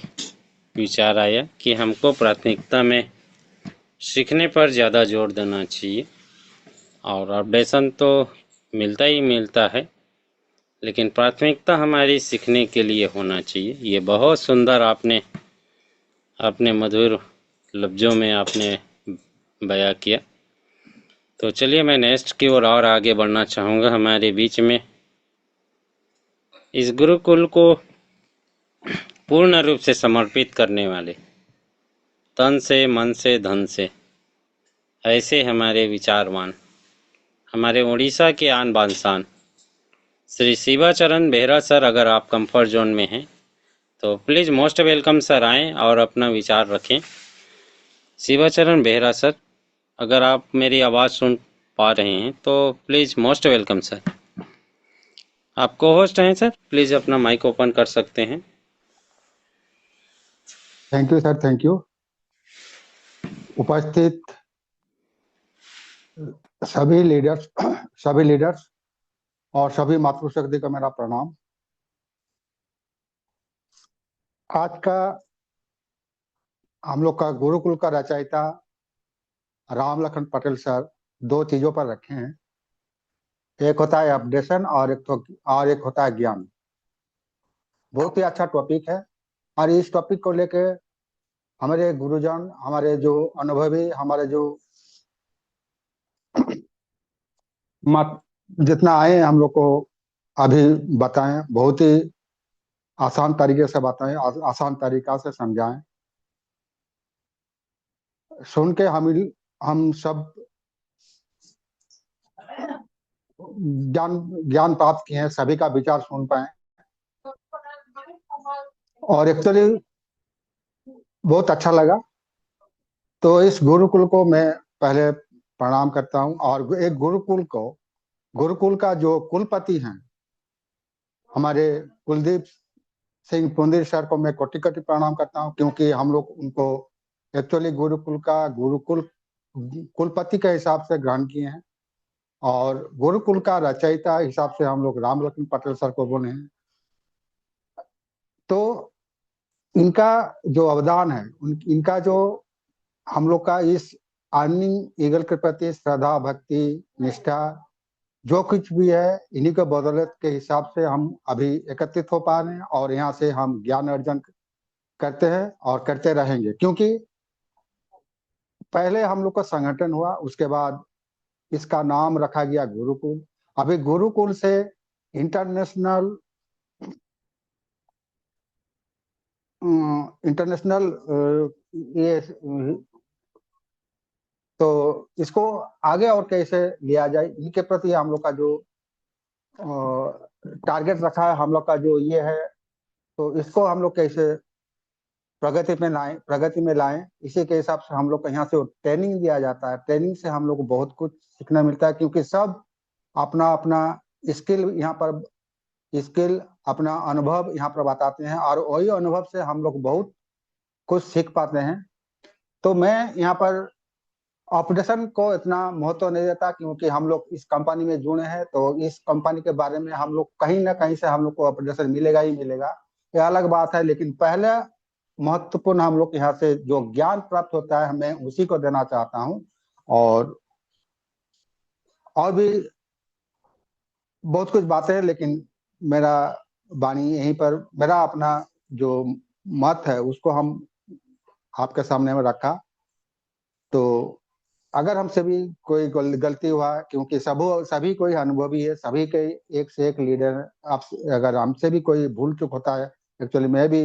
विचार आया कि हमको प्राथमिकता में सीखने पर ज़्यादा जोर देना चाहिए, और अपडेशन तो मिलता ही मिलता है, लेकिन प्राथमिकता हमारी सीखने के लिए होना चाहिए। ये बहुत सुंदर आपने अपने मधुर लफ्ज़ों में आपने बयां किया। तो चलिए मैं नेक्स्ट की ओर और आगे बढ़ना चाहूँगा। हमारे बीच में इस गुरुकुल को पूर्ण रूप से समर्पित करने वाले, तन से, मन से, धन से, ऐसे हमारे विचारवान, हमारे उड़ीसा के आन बान शान श्री शिवाचरण बेहरा सर, अगर आप कंफर्ट जोन में हैं तो प्लीज़ मोस्ट वेलकम सर, आएँ और अपना विचार रखें। शिवाचरण बेहरा सर, अगर आप मेरी आवाज़ सुन पा रहे हैं तो प्लीज़ मोस्ट वेलकम सर। आप को होस्ट हैं सर, प्लीज़ अपना माइक ओपन कर सकते हैं। Thank you sir, thank you. उपस्थित सभी लीडर्स और सभी मातृशक्ति को मेरा प्रणाम। आज का हम लोग का गुरुकुल का रचयिता रामलखन पटेल सर दो चीजों पर रखे हैं, एक होता है अपडेशन और एक होता है ज्ञान। बहुत ही अच्छा टॉपिक है, और इस टॉपिक को लेके हमारे गुरुजन, हमारे जो अनुभवी, हमारे जो मत जितना आए हम लोग को अभी बताएं, बहुत ही आसान तरीके से बताएं, आसान तरीका से समझाएं। सुन के हम सब ज्ञान प्राप्त किए हैं, सभी का विचार सुन पाए, और एक्चुअली बहुत अच्छा लगा। तो इस गुरुकुल को मैं पहले प्रणाम करता हूं, और एक गुरुकुल का जो कुलपति हैं हमारे कुलदीप सिंह पुंदिर सर को मैं कोटि कोटि प्रणाम करता हूं, क्योंकि हम लोग उनको एक्चुअली गुरुकुल कुलपति के हिसाब से ग्रहण किए हैं, और गुरुकुल का रचयिता हिसाब से हम लोग रामलखन पटेल सर को बोले हैं। तो इनका जो अवदान है, इनका जो हम लोग का इस अर्निंग ईगल के प्रति श्रद्धा, भक्ति, निष्ठा, जो कुछ भी है इन्हीं के बदौलत के हिसाब से हम अभी एकत्रित हो पा रहे हैं और यहाँ से हम ज्ञान अर्जन करते हैं और करते रहेंगे। क्योंकि पहले हम लोग का संगठन हुआ, उसके बाद इसका नाम रखा गया गुरुकुल। अभी गुरुकुल से इंटरनेशनल इंटरनेशनल ये तो इसको आगे और कैसे लिया जाए, इनके प्रति हम लोग का जो टारगेट रखा है, हम लोग का जो ये है, तो इसको हम लोग कैसे प्रगति में लाएं, इसी के हिसाब से हम लोग को यहाँ से ट्रेनिंग दिया जाता है। ट्रेनिंग से हम लोग को बहुत कुछ सीखना मिलता है, क्योंकि सब अपना अपना स्किल अपना अनुभव यहाँ पर बताते हैं और वही अनुभव से हम लोग बहुत कुछ सीख पाते हैं। तो मैं यहाँ पर ऑपरेशन को इतना महत्व नहीं देता, क्योंकि हम लोग इस कंपनी में जुड़े हैं, तो इस कंपनी के बारे में हम लोग कहीं ना कहीं से हम लोग को ऑपरेशन मिलेगा ही मिलेगा, ये अलग बात है। लेकिन पहले महत्वपूर्ण हम लोग यहाँ से जो ज्ञान प्राप्त होता है मैं उसी को देना चाहता हूँ। और भी बहुत कुछ बातें हैं, लेकिन मेरा वाणी यहीं पर, मेरा अपना जो मत है उसको हम आपके सामने में रखा। तो अगर हमसे भी कोई गलती हुआ, क्योंकि सभी कोई अनुभवी है, सभी के एक से एक लीडर है, आप अगर हमसे भी कोई भूल चूक होता है, एक्चुअली मैं भी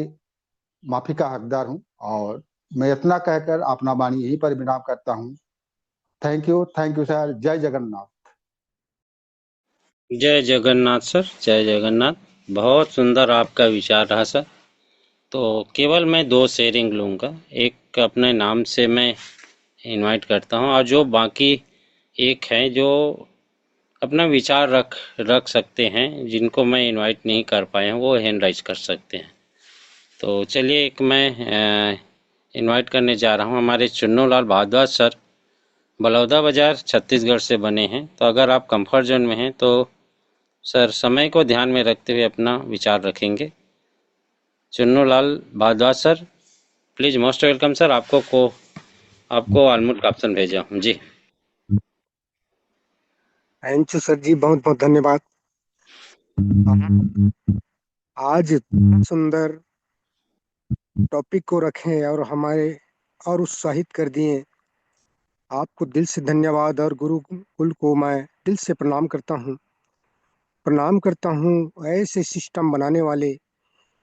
माफी का हकदार हूं। और मैं इतना कहकर अपना वाणी यहीं पर विराम करता हूं। Thank you sir. जय जगन्नाथ। जय जगन्नाथ सर, जय जगन्नाथ। बहुत सुंदर आपका विचार रहा सर। तो केवल मैं 2 शेयरिंग लूँगा, एक अपने नाम से मैं इनवाइट करता हूँ, और जो बाकी एक है जो अपना विचार रख सकते हैं, जिनको मैं इनवाइट नहीं कर पाए हैं, वो हैंड राइज कर सकते हैं। तो चलिए, एक मैं इनवाइट करने जा रहा हूँ हमारे चुन्नू लाल भारद्वाज सर, बलौदा बाजार छत्तीसगढ़ से बने हैं। तो अगर आप कंफर्ट जोन में हैं तो सर समय को ध्यान में रखते हुए अपना विचार रखेंगे। Chunnu Lal Bhardwaj sir, please most welcome sir. आपको अनम्यूट का ऑप्शन भेजा हूँ जी। थैंक यू सर जी, बहुत बहुत धन्यवाद। आज सुंदर टॉपिक को रखें और हमारे और उत्साहित कर दिए, आपको दिल से धन्यवाद। और गुरुकुल को मैं दिल से प्रणाम करता हूँ ऐसे सिस्टम बनाने वाले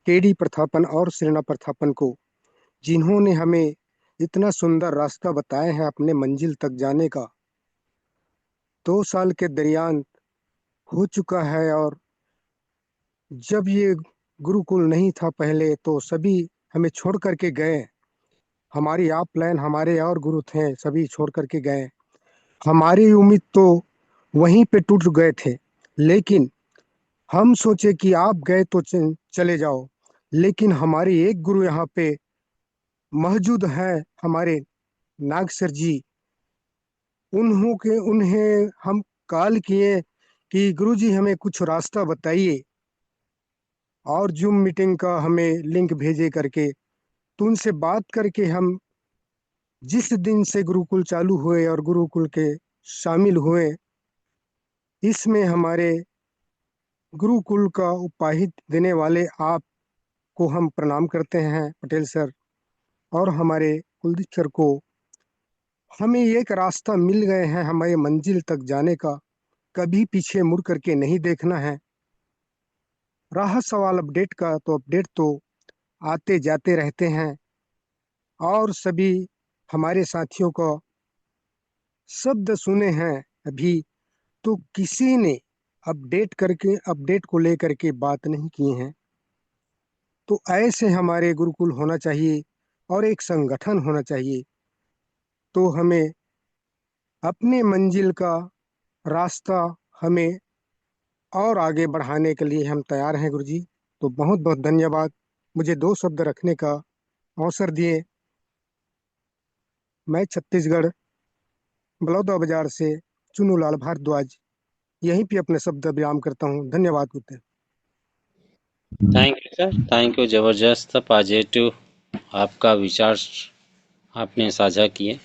केडी प्रथापन और श्रीना प्रथापन को, जिन्होंने हमें इतना सुंदर रास्ता बताए हैं अपने मंजिल तक जाने का। 2 साल के दरमियान हो चुका है, और जब ये गुरुकुल नहीं था पहले तो सभी हमें छोड़ करके गए। हमारी आप प्लान, हमारे और गुरु थे, सभी छोड़ करके गए। हमारी उम्मीद तो वहीं पे टूट गए थे, लेकिन हम सोचे कि आप गए तो चले जाओ, लेकिन हमारे एक गुरु यहाँ पे मौजूद हैं, हमारे नाग सर जी। उन्हें हम कॉल किए कि गुरुजी हमें कुछ रास्ता बताइए, और जूम मीटिंग का हमें लिंक भेजे करके। तो उनसे बात करके हम जिस दिन से गुरुकुल चालू हुए और गुरुकुल के शामिल हुए, इसमें हमारे गुरुकुल का उपाहित देने वाले आप को हम प्रणाम करते हैं, पटेल सर, और हमारे कुलदीप सर को। हमें एक रास्ता मिल गए हैं हमारे मंजिल तक जाने का, कभी पीछे मुड़ करके नहीं देखना है। रहा सवाल अपडेट का, तो अपडेट तो आते जाते रहते हैं, और सभी हमारे साथियों का शब्द सुने हैं अभी, तो किसी ने अपडेट को लेकर के बात नहीं की है। तो ऐसे हमारे गुरुकुल होना चाहिए और एक संगठन होना चाहिए। तो हमें अपने मंजिल का रास्ता हमें और आगे बढ़ाने के लिए हम तैयार हैं गुरुजी। तो बहुत बहुत धन्यवाद, मुझे 2 शब्द रखने का अवसर दिए। मैं छत्तीसगढ़ बलौदा बाजार से चुन्नू लाल भारद्वाज यहीं पे अपने शब्द विराम करता हूँ। धन्यवाद गुरुदेव। Thank you sir, thank you. जबरदस्त पॉजिटिव आपका विचार आपने साझा किए।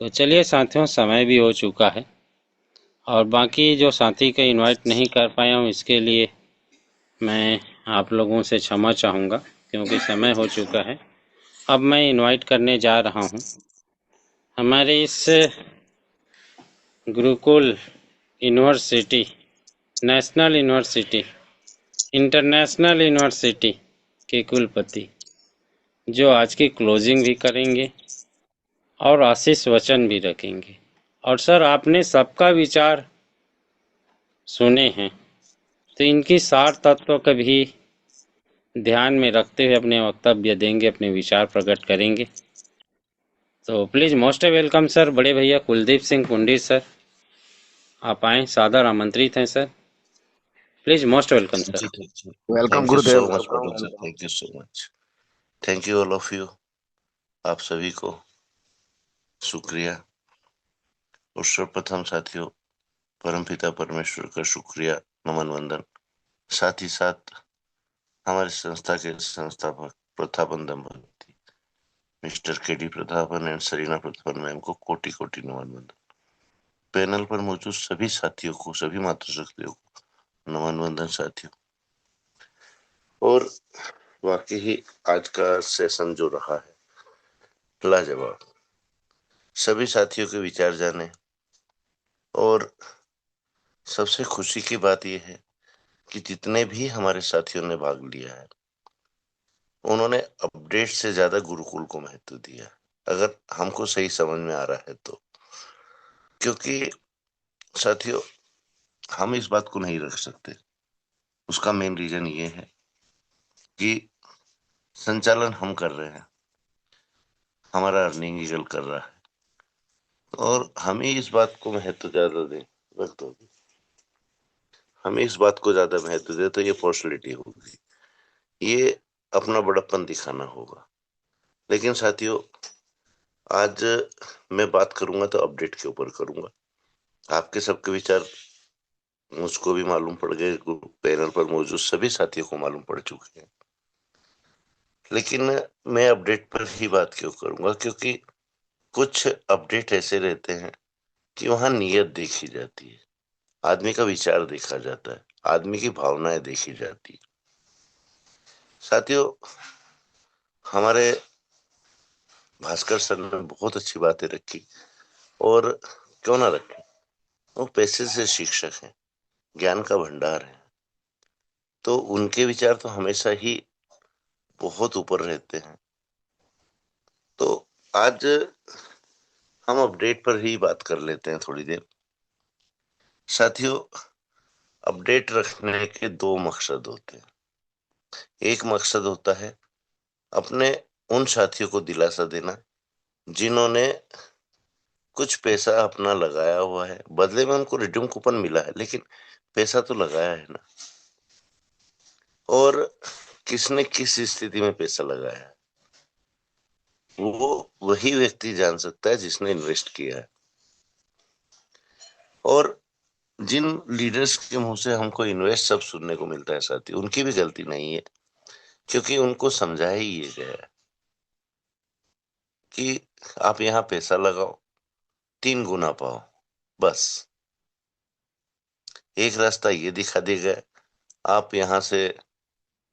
तो चलिए साथियों, समय भी हो चुका है और बाकी जो साथी को इनवाइट नहीं कर पाया हूँ इसके लिए मैं आप लोगों से क्षमा चाहूँगा, क्योंकि समय हो चुका है। अब मैं इनवाइट करने जा रहा हूँ हमारे इस Gurukul university, national university, international university के कुलपति, जो आज की क्लोजिंग भी करेंगे और आशीष वचन भी रखेंगे। और सर, आपने सबका विचार सुने हैं, तो इनकी सार तत्व का भी ध्यान में रखते हुए अपने वक्तव्य देंगे, अपने विचार प्रकट करेंगे। तो प्लीज मोस्ट वेलकम सर, बड़े भैया कुलदीप सिंह पुंडीर सर, आप आए, सादर आमंत्रित हैं sir. Please most welcome sir. जी ठीक है। वेलकम थैंक यू गुरुदेव, so much welcome Patel sir, welcome. Thank you so much. Thank you all of you, आप सभी को शुक्रिया। और सर्वप्रथम साथियों, परमपिता परमेश्वर का शुक्रिया, नमन वंदन। साथ ही साथ हमारी संस्था के संस्थापक प्रतापन दंपति mister KD Prathapan and Sareena Prathapan ma'am को कोटि कोटि नमन वंदन। पैनल पर मौजूद सभी साथियों को, सभी मातृशक्तियों को नमन वंदन साथियों। और वाकई ही आज का सेशन जो रहा है लाजवाब, सभी साथियों के विचार जाने। और सबसे खुशी की बात यह है कि जितने भी हमारे साथियों ने भाग लिया है उन्होंने अपडेट से ज्यादा गुरुकुल को महत्व दिया, अगर हमको सही समझ में आ रहा है तो। क्योंकि साथियों, हम इस बात को नहीं रख सकते, उसका मेन रीजन ये है कि संचालन हम कर रहे हैं, हमारा अर्निंग ईगल कर रहा है, और हमें इस बात को महत्व ज्यादा दें, वक्त होगी हमें इस बात को ज्यादा महत्व दे तो ये पर्सनैलिटी होगी, ये अपना बड़प्पन दिखाना होगा। लेकिन साथियों, आज मैं बात करूंगा तो अपडेट के ऊपर करूंगा। आपके सबके विचार मुझको भी मालूम पड़ गए, पैनल पर मौजूद सभी साथियों को मालूम पड़ चुके हैं। लेकिन मैं अपडेट पर ही बात क्यों करूंगा, क्योंकि कुछ अपडेट ऐसे रहते हैं कि वहां नीयत देखी जाती है, आदमी का विचार देखा जाता है, आदमी की भावनाएं देखी जाती है। साथियों, हमारे भास्कर सर ने बहुत अच्छी बातें रखी, और क्यों ना रखें, वो पैसे से शिक्षक हैं, ज्ञान का भंडार है, तो उनके विचार तो हमेशा ही बहुत ऊपर रहते हैं। तो आज हम अपडेट पर ही बात कर लेते हैं थोड़ी देर। साथियों, अपडेट रखने के दो मकसद होते हैं। एक मकसद होता है अपने उन साथियों को दिलासा देना जिन्होंने कुछ पैसा अपना लगाया हुआ है, बदले में उनको रिडीम कूपन मिला है, लेकिन पैसा तो लगाया है ना, और किसने किस स्थिति में पैसा लगाया है वो वही व्यक्ति जान सकता है जिसने इन्वेस्ट किया है। और जिन लीडर्स के मुंह से हमको इन्वेस्ट सब सुनने को मिलता है साथी, उनकी भी गलती नहीं है, क्योंकि उनको समझाया ही ये गया है कि आप यहाँ पैसा लगाओ, 3 गुना पाओ। बस एक रास्ता ये दिखा दिया गया, आप यहाँ से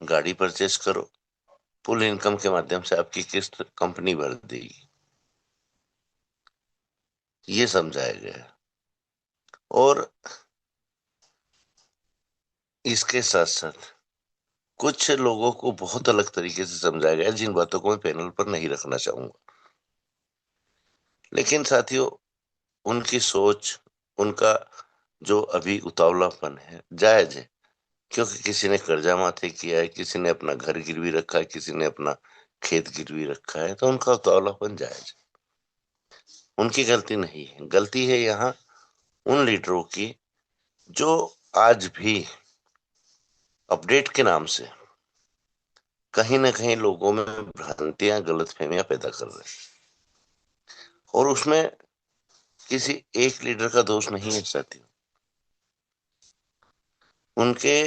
गाड़ी परचेस करो, फुल इनकम के माध्यम से आपकी किस्त कंपनी भर देगी, ये समझाया गया। और इसके साथ साथ कुछ लोगों को बहुत अलग तरीके से समझाया गया, जिन बातों को मैं पैनल पर नहीं रखना चाहूंगा। लेकिन साथियों, उनकी सोच, उनका जो अभी उतावलापन है जायज है, क्योंकि किसी ने कर्जा माथे किया है, किसी ने अपना घर गिरवी रखा है, किसी ने अपना खेत गिरवी रखा है, तो उनका उतावलापन जायज है, उनकी गलती नहीं है। गलती है यहाँ उन लीडरों की जो आज भी अपडेट के नाम से कहीं ना कहीं लोगों में भ्रांतियां, गलतफहमियां पैदा कर रहे हैं। और उसमें किसी एक लीडर का दोष नहीं है साथियों, उनके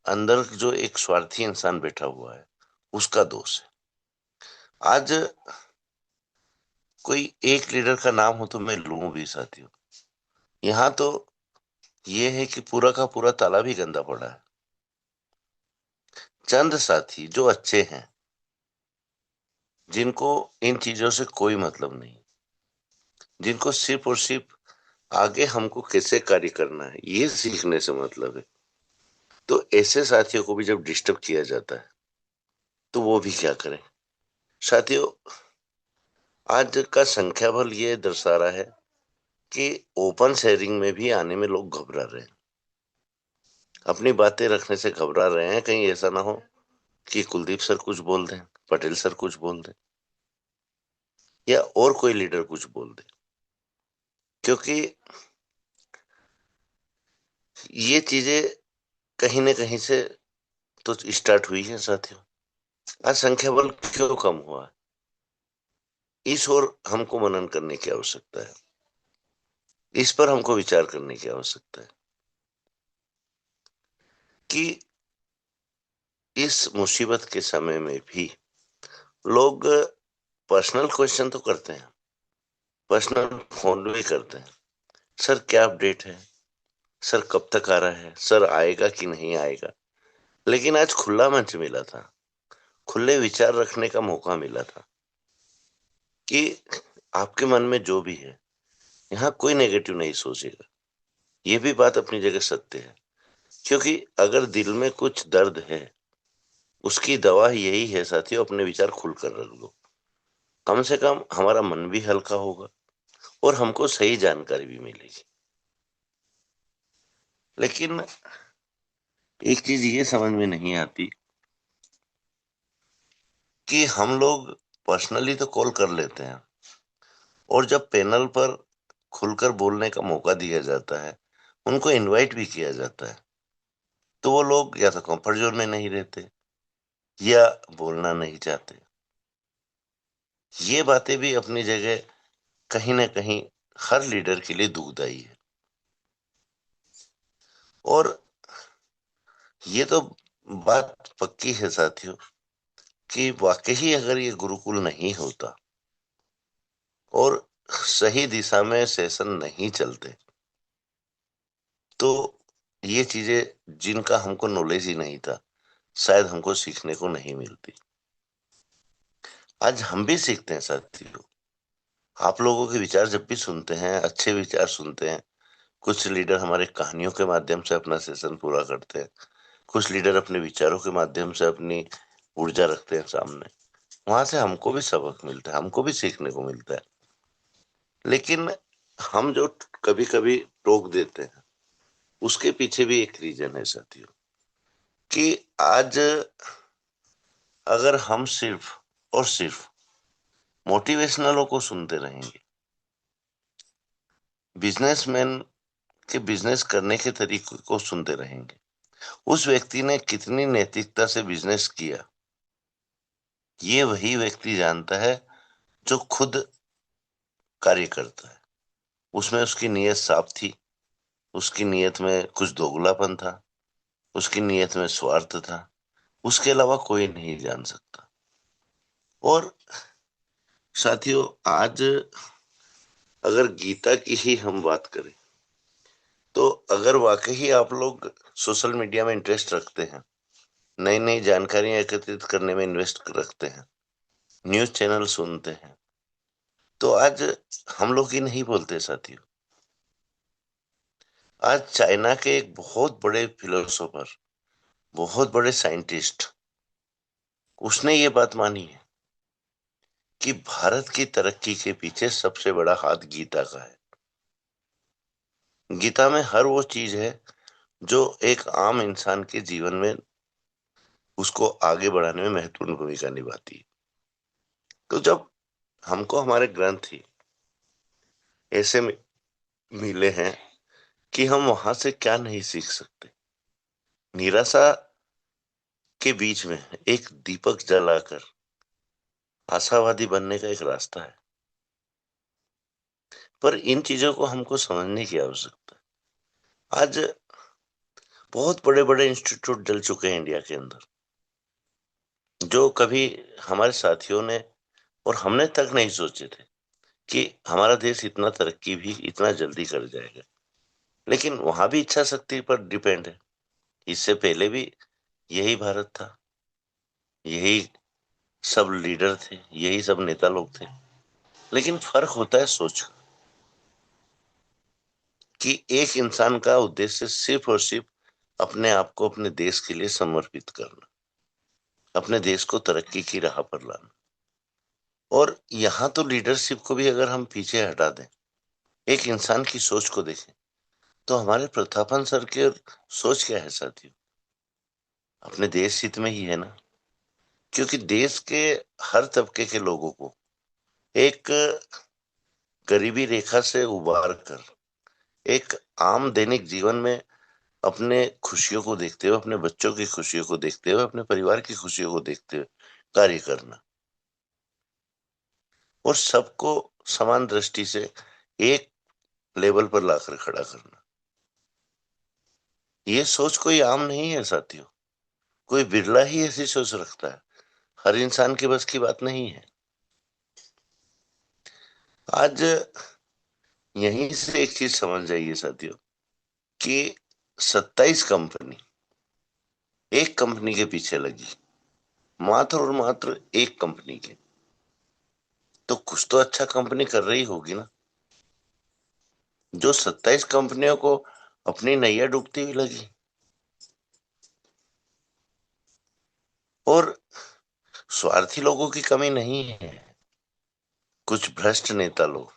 अंदर जो एक स्वार्थी इंसान बैठा हुआ है उसका दोष है। आज कोई एक लीडर का नाम हो तो मैं लूं भी साथियों, यहाँ तो ये है कि पूरा का पूरा तालाब ही गंदा पड़ा है। चंद साथी जो अच्छे हैं, जिनको इन चीजों से कोई मतलब नहीं, जिनको सिर्फ और सिर्फ आगे हमको कैसे कार्य करना है ये सीखने से मतलब है, तो ऐसे साथियों को भी जब डिस्टर्ब किया जाता है तो वो भी क्या करें। साथियों, आज का संख्या बल ये दर्शा रहा है कि ओपन शेयरिंग में भी आने में लोग घबरा रहे हैं, अपनी बातें रखने से घबरा रहे हैं। कहीं ऐसा ना हो कि कुलदीप सर कुछ बोल दें, पटेल सर कुछ बोल दें, या और कोई लीडर कुछ बोल दे, क्योंकि ये चीजें कहीं न कहीं से तो स्टार्ट हुई है। साथियों, आज संख्या बल क्यों कम हुआ है, इस ओर हमको मनन करने की आवश्यकता है, इस पर हमको विचार करने की आवश्यकता है कि इस मुसीबत के समय में भी लोग पर्सनल क्वेश्चन तो करते हैं, पर्सनल फोन भी करते हैं, सर क्या अपडेट है, सर कब तक आ रहा है, सर आएगा कि नहीं आएगा। लेकिन आज खुला मंच मिला था, खुले विचार रखने का मौका मिला था कि आपके मन में जो भी है, यहाँ कोई नेगेटिव नहीं सोचेगा। ये भी बात अपनी जगह सत्य है, क्योंकि अगर दिल में कुछ दर्द है, उसकी दवा यही है साथियों, अपने विचार खुलकर रख लो। कम से कम हमारा मन भी हल्का होगा और हमको सही जानकारी भी मिलेगी। लेकिन एक चीज ये समझ में नहीं आती कि हम लोग पर्सनली तो कॉल कर लेते हैं, और जब पैनल पर खुलकर बोलने का मौका दिया जाता है, उनको इनवाइट भी किया जाता है, तो वो लोग या तो कंफर्ट जोन में नहीं रहते या बोलना नहीं चाहते। ये बातें भी अपनी जगह कहीं ना कहीं हर लीडर के लिए दुखदाई है। और ये तो बात पक्की है साथियों कि वाकई अगर ये गुरुकुल नहीं होता और सही दिशा में सेशन नहीं चलते, तो ये चीजें जिनका हमको नॉलेज ही नहीं था, शायद हमको सीखने को नहीं मिलती। आज हम भी सीखते हैं साथियों, आप लोगों के विचार जब भी सुनते हैं, अच्छे विचार सुनते हैं। कुछ लीडर हमारे कहानियों के माध्यम से अपना सेशन पूरा करते हैं, कुछ लीडर अपने विचारों के माध्यम से अपनी ऊर्जा रखते हैं सामने, वहां से हमको भी सबक मिलता है, हमको भी सीखने को मिलता है। लेकिन हम जो कभी कभी टोक देते हैं, उसके पीछे भी एक रीजन है साथियों, कि आज अगर हम सिर्फ और सिर्फ मोटिवेशनलों को सुनते रहेंगे, बिजनेसमैन के बिजनेस करने के तरीके को सुनते रहेंगे, उस व्यक्ति ने कितनी नैतिकता से बिजनेस किया, ये वही व्यक्ति जानता है जो खुद कार्य करता है। उसमें उसकी नीयत साफ थी, उसकी नीयत में कुछ दोगलापन था, उसकी नीयत में स्वार्थ था, उसके अलावा कोई नहीं जान सकता। और साथियों, आज अगर गीता की ही हम बात करें, तो अगर वाकई आप लोग सोशल मीडिया में इंटरेस्ट रखते हैं, नई नई जानकारियां एकत्रित करने में इन्वेस्ट रखते हैं, न्यूज चैनल सुनते हैं, तो आज हम लोग ही नहीं बोलते साथियों, आज चाइना के एक बहुत बड़े फिलोसोफर, बहुत बड़े साइंटिस्ट, उसने ये बात मानी है कि भारत की तरक्की के पीछे सबसे बड़ा हाथ गीता का है। गीता में हर वो चीज है जो एक आम इंसान के जीवन में उसको आगे बढ़ाने में महत्वपूर्ण भूमिका निभाती है। तो जब हमको हमारे ग्रंथ ही ऐसे मिले हैं कि हम वहां से क्या नहीं सीख सकते। निराशा के बीच में एक दीपक जलाकर आशावादी बनने का एक रास्ता है, पर इन चीजों को हमको समझने की आवश्यकता है। आज बहुत बड़े बड़े इंस्टीट्यूट जल चुके हैं इंडिया के अंदर, जो कभी हमारे साथियों ने और हमने तक नहीं सोचे थे कि हमारा देश इतना तरक्की भी इतना जल्दी कर जाएगा। लेकिन वहां भी इच्छा शक्ति पर डिपेंड है। इससे पहले भी यही भारत था, यही सब लीडर थे, यही सब नेता लोग थे। लेकिन फर्क होता है सोच का, कि एक इंसान का उद्देश्य सिर्फ और सिर्फ अपने आप को अपने देश के लिए समर्पित करना, अपने देश को तरक्की की राह पर लाना। और यहाँ तो लीडरशिप को भी अगर हम पीछे हटा दें, एक इंसान की सोच को देखें, तो हमारे प्रतापन सर की सोच क्या है साथियों? अपने देश हित में ही है ना, क्योंकि देश के हर तबके के लोगों को एक गरीबी रेखा से उबार कर एक आम दैनिक जीवन में अपने खुशियों को देखते हुए, अपने बच्चों की खुशियों को देखते हुए, अपने परिवार की खुशियों को देखते हुए कार्य करना, और सबको समान दृष्टि से एक लेवल पर लाकर खड़ा करना। ये सोच कोई आम नहीं है साथियों, कोई बिरला ही ऐसी सोच रखता है, हर इंसान के बस की बात नहीं है। आज यहीं से एक चीज समझ जाइए साथियों, कि 27 कंपनी एक कंपनी के पीछे लगी, मात्र और मात्र एक कंपनी के, तो कुछ तो अच्छा कंपनी कर रही होगी ना। जो 27 कंपनियों को अपनी नैया डूबती हुई लगी, और स्वार्थी लोगों की कमी नहीं है। कुछ भ्रष्ट नेता लोग,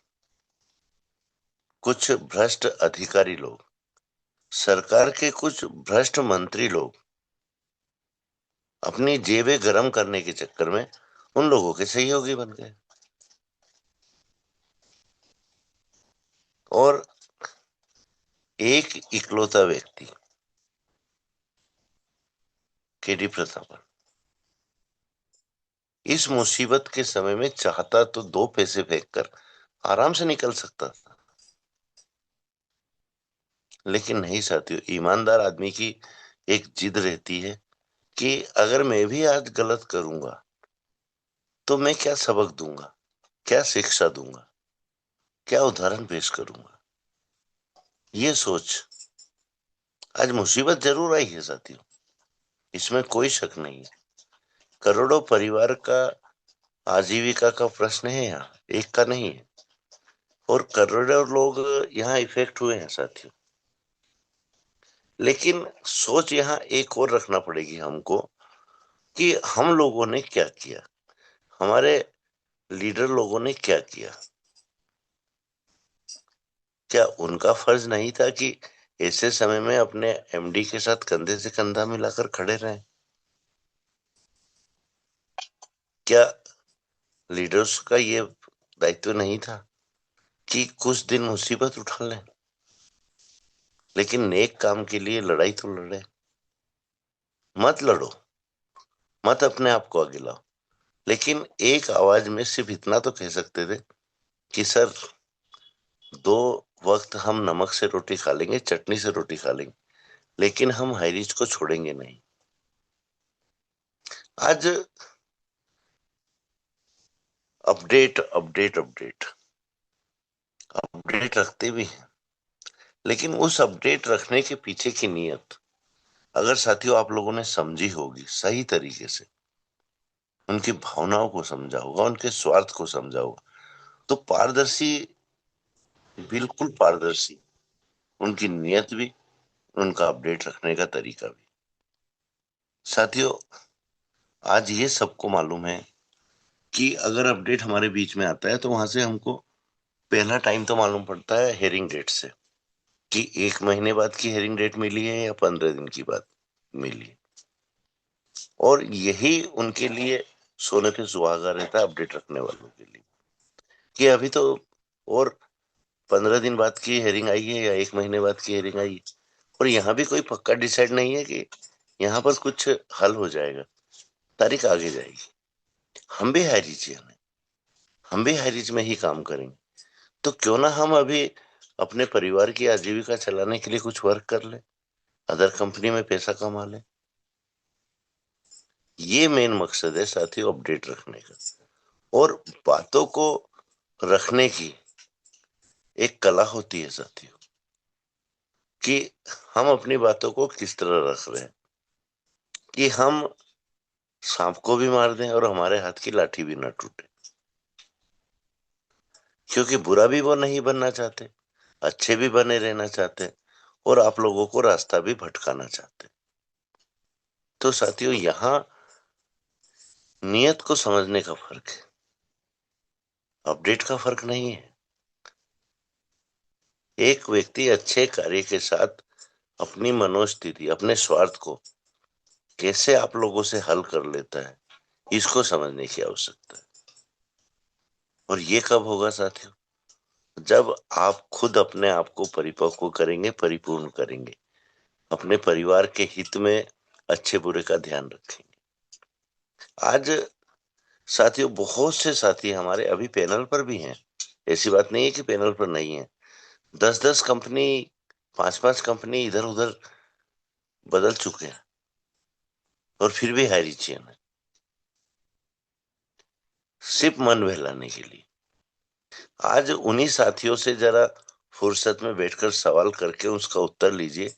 कुछ भ्रष्ट अधिकारी लोग, सरकार के कुछ भ्रष्ट मंत्री लोग अपनी जेबें गरम करने के चक्कर में उन लोगों के सहयोगी बन गए। और एक इकलौता व्यक्ति, केडी प्रतापन, इस मुसीबत के समय में चाहता तो 2 पैसे फेंक कर आराम से निकल सकता था, लेकिन नहीं साथियों। ईमानदार आदमी की एक जिद रहती है कि अगर मैं भी आज गलत करूंगा तो मैं क्या सबक दूंगा, क्या शिक्षा दूंगा, क्या उदाहरण पेश करूंगा। ये सोच, आज मुसीबत जरूर आई है साथियों, इसमें कोई शक नहीं है। करोड़ों परिवार का आजीविका का प्रश्न है, यहाँ एक का नहीं है, और करोड़ों लोग यहाँ इफेक्ट हुए हैं साथियों। लेकिन सोच यहाँ एक और रखना पड़ेगी हमको, कि हम लोगों ने क्या किया, हमारे लीडर लोगों ने क्या किया। क्या उनका फर्ज नहीं था कि ऐसे समय में अपने एमडी के साथ कंधे से कंधा मिलाकर खड़े रहें? क्या लीडर्स का ये दायित्व नहीं था कि कुछ दिन मुसीबत उठा लें, लेकिन नेक काम के लिए लड़ाई तो लड़े। मत लड़ो, मत अपने आप को आगे लाओ, लेकिन एक आवाज में सिर्फ इतना तो कह सकते थे कि सर 2 वक्त हम नमक से रोटी खा लेंगे, चटनी से रोटी खा लेंगे, लेकिन हम हाईरीच को छोड़ेंगे नहीं। आज अपडेट अपडेट अपडेट अपडेट रखते भी हैं, लेकिन उस अपडेट रखने के पीछे की नीयत अगर साथियों आप लोगों ने समझी होगी सही तरीके से, उनकी भावनाओं को समझा होगा, उनके स्वार्थ को समझा होगा, तो पारदर्शी, बिल्कुल पारदर्शी उनकी नीयत भी, उनका अपडेट रखने का तरीका भी। साथियों, आज ये सबको मालूम है कि अगर अपडेट हमारे बीच में आता है तो वहां से हमको पहला टाइम तो मालूम पड़ता है हेयरिंग डेट से, कि 1 महीने बाद की हेयरिंग डेट मिली है या 15 दिन की बाद मिली है। और यही उनके लिए सोने पे सुहागा रहता है अपडेट रखने वालों के लिए, कि अभी तो और 15 दिन बाद की हेयरिंग आई है या 1 महीने बाद की हेयरिंग आई है, और यहाँ भी कोई पक्का डिसाइड नहीं है कि यहाँ पर कुछ हल हो जाएगा, तारीख आगे जाएगी। हम भी हाई रीच हैं, हम भी हाई रीच में ही काम करेंगे, तो क्यों ना हम अभी अपने परिवार की आजीविका चलाने के लिए कुछ वर्क कर ले, अदर कंपनी में पैसा कमा ले। ये मेन मकसद है साथियों अपडेट रखने का, और बातों को रखने की एक कला होती है साथियों। कि हम अपनी बातों को किस तरह रख रहे हैं, कि हम सांप को भी मार दें और हमारे हाथ की लाठी भी ना टूटे, क्योंकि बुरा भी वो नहीं बनना चाहते, अच्छे भी बने रहना चाहते और आप लोगों को रास्ता भी भटकाना चाहते। तो साथियों, यहाँ नियत को समझने का फर्क है, अपडेट का फर्क नहीं है। एक व्यक्ति अच्छे कार्य के साथ अपनी मनोस्थिति, अपने स्वार्थ को कैसे आप लोगों से हल कर लेता है, इसको समझने की आवश्यकता है। और ये कब होगा साथियों? जब आप खुद अपने आप को परिपक्व करेंगे, परिपूर्ण करेंगे, अपने परिवार के हित में अच्छे बुरे का ध्यान रखेंगे। आज साथियों, बहुत से साथी हमारे अभी पैनल पर भी हैं, ऐसी बात नहीं है कि पैनल पर नहीं है। 10-10 कंपनी, 5-5 कंपनी इधर उधर बदल चुके हैं और फिर भी हायरिचियन है, सिर्फ मन बहलाने के लिए। आज उन्हीं साथियों से जरा फुर्सत में बैठकर सवाल करके उसका उत्तर लीजिए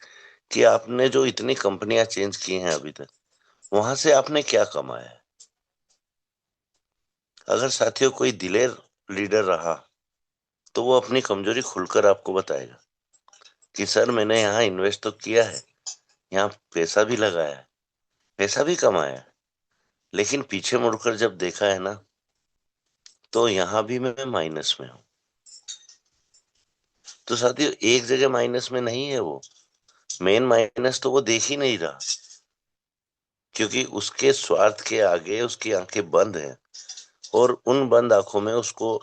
कि आपने जो इतनी कंपनियां चेंज की हैं अभी तक, वहां से आपने क्या कमाया है। अगर साथियों कोई दिलेर लीडर रहा तो वो अपनी कमजोरी खुलकर आपको बताएगा कि सर, मैंने यहाँ इन्वेस्ट तो किया है, यहाँ पैसा भी लगाया है, पैसा भी कमाया है, लेकिन पीछे मुड़कर जब देखा है ना, तो यहाँ भी मैं माइनस में हूं। तो साथियों, एक जगह माइनस में नहीं है वो, मेन माइनस तो वो देख ही नहीं रहा, क्योंकि उसके स्वार्थ के आगे उसकी आंखें बंद हैं और उन बंद आंखों में उसको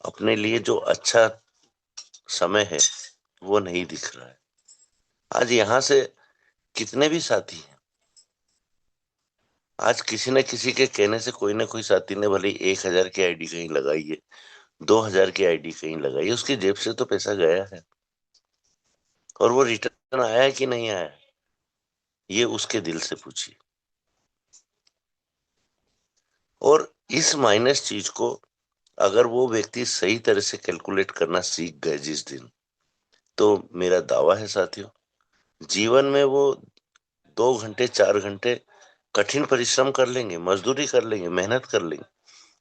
अपने लिए जो अच्छा समय है वो नहीं दिख रहा है। आज यहां से कितने भी साथी हैं, आज किसी न किसी के कहने से कोई ना कोई साथी ने भले 1,000 की आईडी कहीं लगाई है, 2,000 की आईडी कहीं लगाई है, उसकी जेब से तो पैसा गया है, और वो रिटर्न आया है कि नहीं आया है, ये उसके दिल से पूछिए। और इस माइनस चीज को अगर वो व्यक्ति सही तरह से कैलकुलेट करना सीख गए जिस दिन, तो मेरा दावा है साथियों, जीवन में वो 2 घंटे 4 घंटे कठिन परिश्रम कर लेंगे, मजदूरी कर लेंगे, मेहनत कर लेंगे,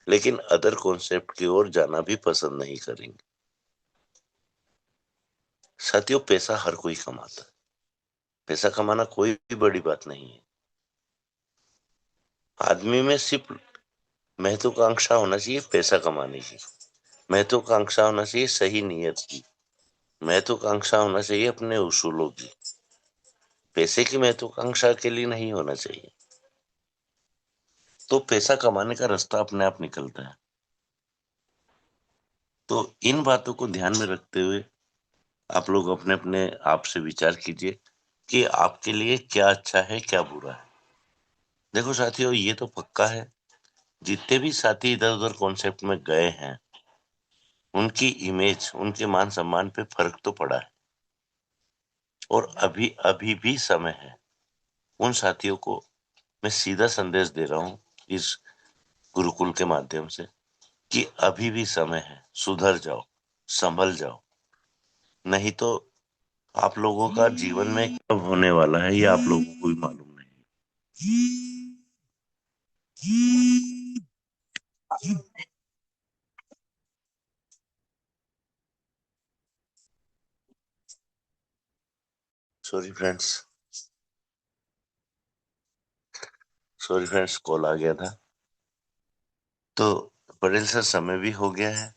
लेकिन अदर कॉन्सेप्ट की ओर जाना भी पसंद नहीं करेंगे। साथियों, पैसा हर कोई कमाता है, पैसा कमाना कोई भी बड़ी बात नहीं है। आदमी में सिर्फ महत्वाकांक्षा होना चाहिए पैसा कमाने की, महत्वाकांक्षा होना चाहिए सही नीयत की, महत्वाकांक्षा होना चाहिए अपने उसूलों की, पैसे की महत्वाकांक्षा के लिए नहीं होना चाहिए। तो पैसा कमाने का रास्ता अपने आप निकलता है। तो इन बातों को ध्यान में रखते हुए आप लोग अपने अपने आप से विचार कीजिए कि आपके लिए क्या अच्छा है, क्या बुरा है। देखो साथियों, ये तो पक्का है, जितने भी साथी इधर उधर कॉन्सेप्ट में गए हैं, उनकी इमेज, उनके मान सम्मान पे फर्क तो पड़ा है। और अभी अभी भी समय है। उन साथियों को मैं सीधा संदेश दे रहा हूं इस गुरुकुल के माध्यम से कि अभी भी समय है, सुधर जाओ, संभल जाओ, नहीं तो आप लोगों का जीवन में कब होने वाला है ये आप लोगों को भी मालूम नहीं। सॉरी फ्रेंड्स, कॉल आ गया था। तो पटेल सर, समय भी हो गया है,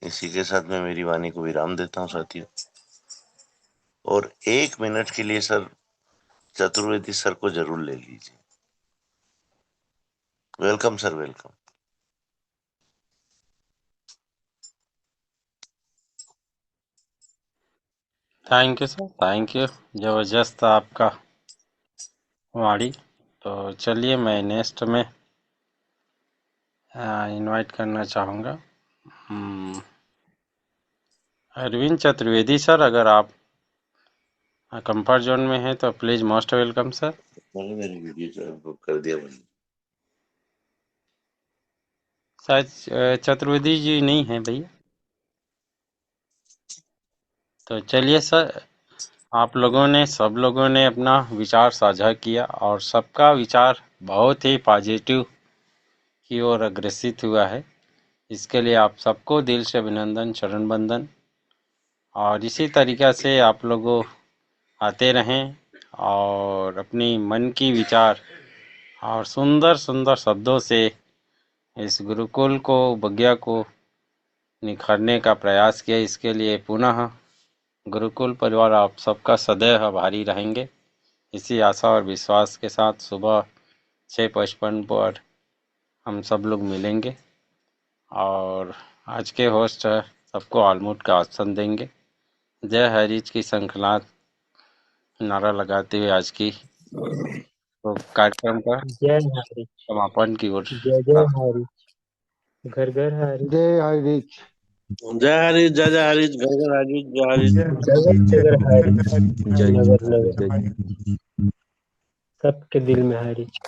इसी के साथ मैं मेरी वाणी को विराम देता हूं साथियों। और 1 मिनट के लिए सर चतुर्वेदी सर को जरूर ले लीजिए। Welcome sir, welcome. Thank you sir, thank you, जबरदस्त आपका वाणी। तो चलिए, मैं नेक्स्ट में इनवाइट करना चाहूँगा अरविंद चतुर्वेदी सर। अगर आप कंफर्ट जोन में हैं तो प्लीज मोस्ट वेलकम सर। मैंने मेरी वीडियो बुक कर दिया मैंने। शायद चतुर्वेदी जी नहीं है भैया। तो चलिए सर, आप लोगों ने सब लोगों ने अपना विचार साझा किया और सबका विचार बहुत ही पॉजिटिव की ओर अग्रसित हुआ है। इसके लिए आप सबको दिल से अभिनंदन, चरण बंदन। और इसी तरीक़ा से आप लोगों आते रहें और अपनी मन की विचार और सुंदर सुंदर शब्दों से इस गुरुकुल को, बगिया को निखारने का प्रयास किया। इसके लिए पुनः गुरुकुल परिवार आप सबका सदैव आभारी रहेंगे। इसी आशा और विश्वास के साथ सुबह 6:55 पर हम सब लोग मिलेंगे और आज के होस्ट सबको आलमोट का आसन देंगे। जय हरीज की श्रृंखला नारा लगाते हुए आज की तो कार्यक्रम का जय हरीज, समापन की ओर जय जय हरीज, घर घर हरीज, जय हरीज, जय हरीज, जय जय हरीज, घर घर हरीज, जय हरीज। जगह जगह हरीज, जय नगर जय नगर जय हरीज, सबके दिल में हरीज।